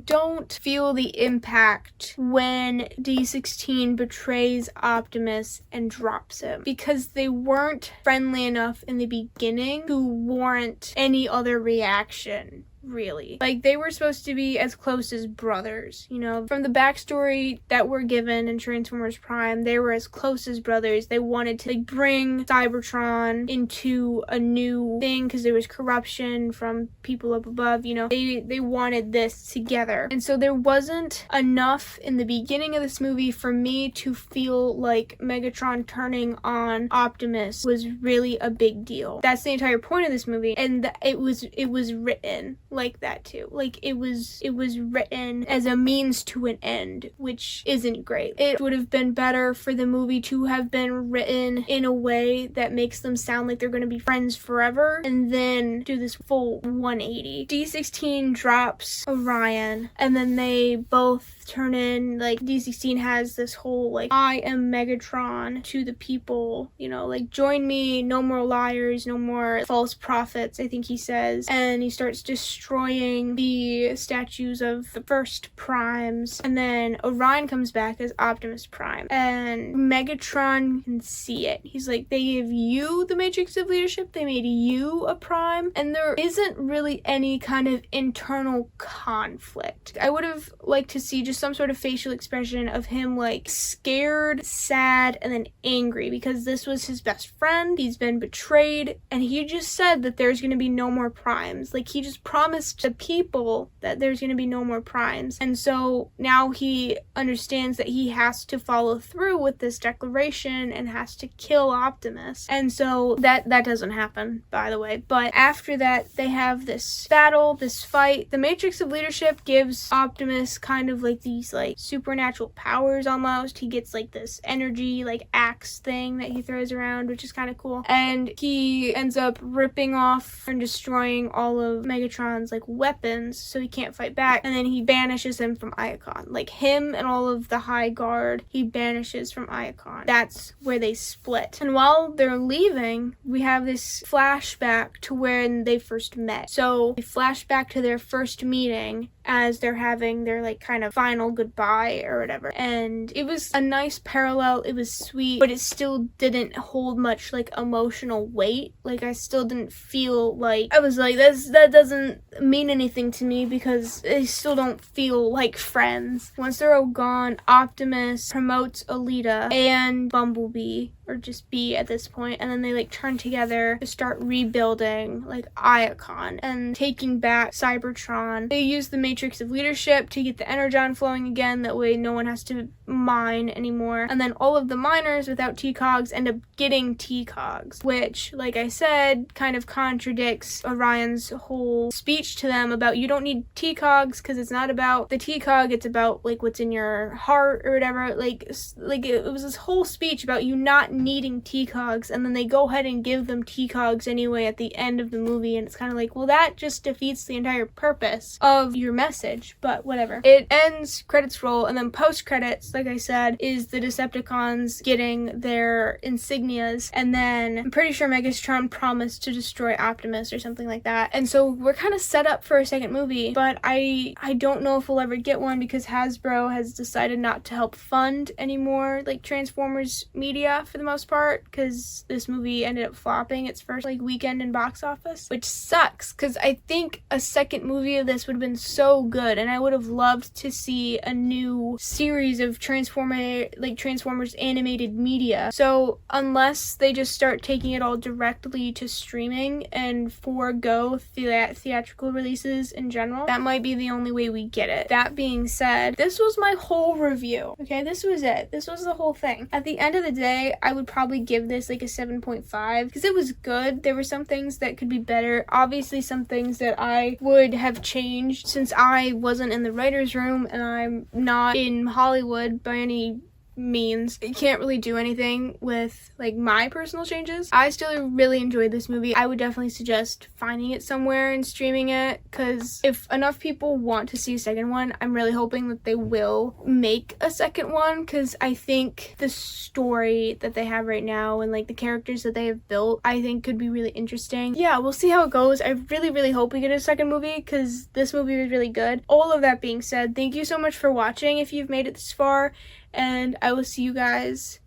don't feel the impact when D16 betrays Optimus and drops him, because they weren't friendly enough in the beginning to warrant any other reaction. Really. Like, they were supposed to be as close as brothers, you know? From the backstory that we're given in Transformers Prime, they were as close as brothers. They wanted to, like, bring Cybertron into a new thing because there was corruption from people up above, you know? They wanted this together. And so there wasn't enough in the beginning of this movie for me to feel like Megatron turning on Optimus was really a big deal. That's the entire point of this movie, and it was written like that too. Like, it was written as a means to an end, which isn't great. It would have been better for the movie to have been written in a way that makes them sound like they're going to be friends forever, and then do this full 180. D16 drops Orion, and then they both turn in, like, D16 has this whole, like, I am Megatron to the people, you know, like, join me, no more liars, no more false prophets, I think he says, and he starts destroying destroying the statues of the first Primes, and then Orion comes back as Optimus Prime, and Megatron can see it. He's like, they gave you the Matrix of Leadership, they made you a Prime, and there isn't really any kind of internal conflict. I would have liked to see just some sort of facial expression of him like scared, sad, and then angry, because this was his best friend, he's been betrayed, and he just said that there's going to be no more Primes. Like, he just promised the people that there's going to be no more Primes, and so now he understands that he has to follow through with this declaration and has to kill Optimus, and so that doesn't happen, by the way. But after that, they have this battle, this fight. The Matrix of Leadership gives Optimus kind of like these like supernatural powers almost. He gets like this energy like axe thing that he throws around, which is kind of cool, and he ends up ripping off and destroying all of Megatron's like weapons, so he can't fight back, and then he banishes him from Iacon. Like, him and all of the High Guard, he banishes from Iacon. That's where they split. And while they're leaving, we have this flashback to when they first met. So we flash back to their first meeting as they're having their like kind of final goodbye or whatever, and it was a nice parallel. It was sweet, but it still didn't hold much like emotional weight. Like, I still didn't feel like, I was like, that doesn't mean anything to me, because they still don't feel like friends. Once they're all gone, Optimus promotes Outta and Bumblebee, or just B at this point, and then they like turn together to start rebuilding like Iacon and taking back Cybertron. They use the Matrix of Leadership to get the energon flowing again, that way no one has to mine anymore, and then all of the miners without T-Cogs end up getting T-Cogs, which, like I said, kind of contradicts Orion's whole speech to them about you don't need T-Cogs, because it's not about the T-Cog, it's about like what's in your heart or whatever. Like it was this whole speech about you not needing T-Cogs, and then they go ahead and give them T-Cogs anyway at the end of the movie, and it's kind of like, well, that just defeats the entire purpose of your message, but whatever. It ends, credits roll, and then post-credits, like I said, is the Decepticons getting their insignias, and then I'm pretty sure Megatron promised to destroy Optimus or something like that, and so we're kind of set up for a second movie, but I don't know if we'll ever get one, because Hasbro has decided not to help fund anymore like Transformers media for the most part, because this movie ended up flopping its first like weekend in box office, which sucks, because I think a second movie of this would have been so good, and I would have loved to see a new series of Transformers animated media. So unless they just start taking it all directly to streaming and forego theatrical releases in general, that might be the only way we get it. That being said, this was my whole review. Okay, this was it. This was the whole thing. At the end of the day, I would probably give this like a 7.5, because it was good. There were some things that could be better. Obviously, some things that I would have changed, since I wasn't in the writer's room and I'm not in Hollywood by any means. I can't really do anything with like my personal changes. I still really enjoyed this movie. I would definitely suggest finding it somewhere and streaming it, because if enough people want to see a second one, I'm really hoping that they will make a second one, because I think the story that they have right now and like the characters that they have built, I think could be really interesting. Yeah, we'll see how it goes. I really hope we get a second movie, because this movie was really good. All of that being said, thank you so much for watching if you've made it this far, and I will see you guys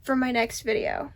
for my next video.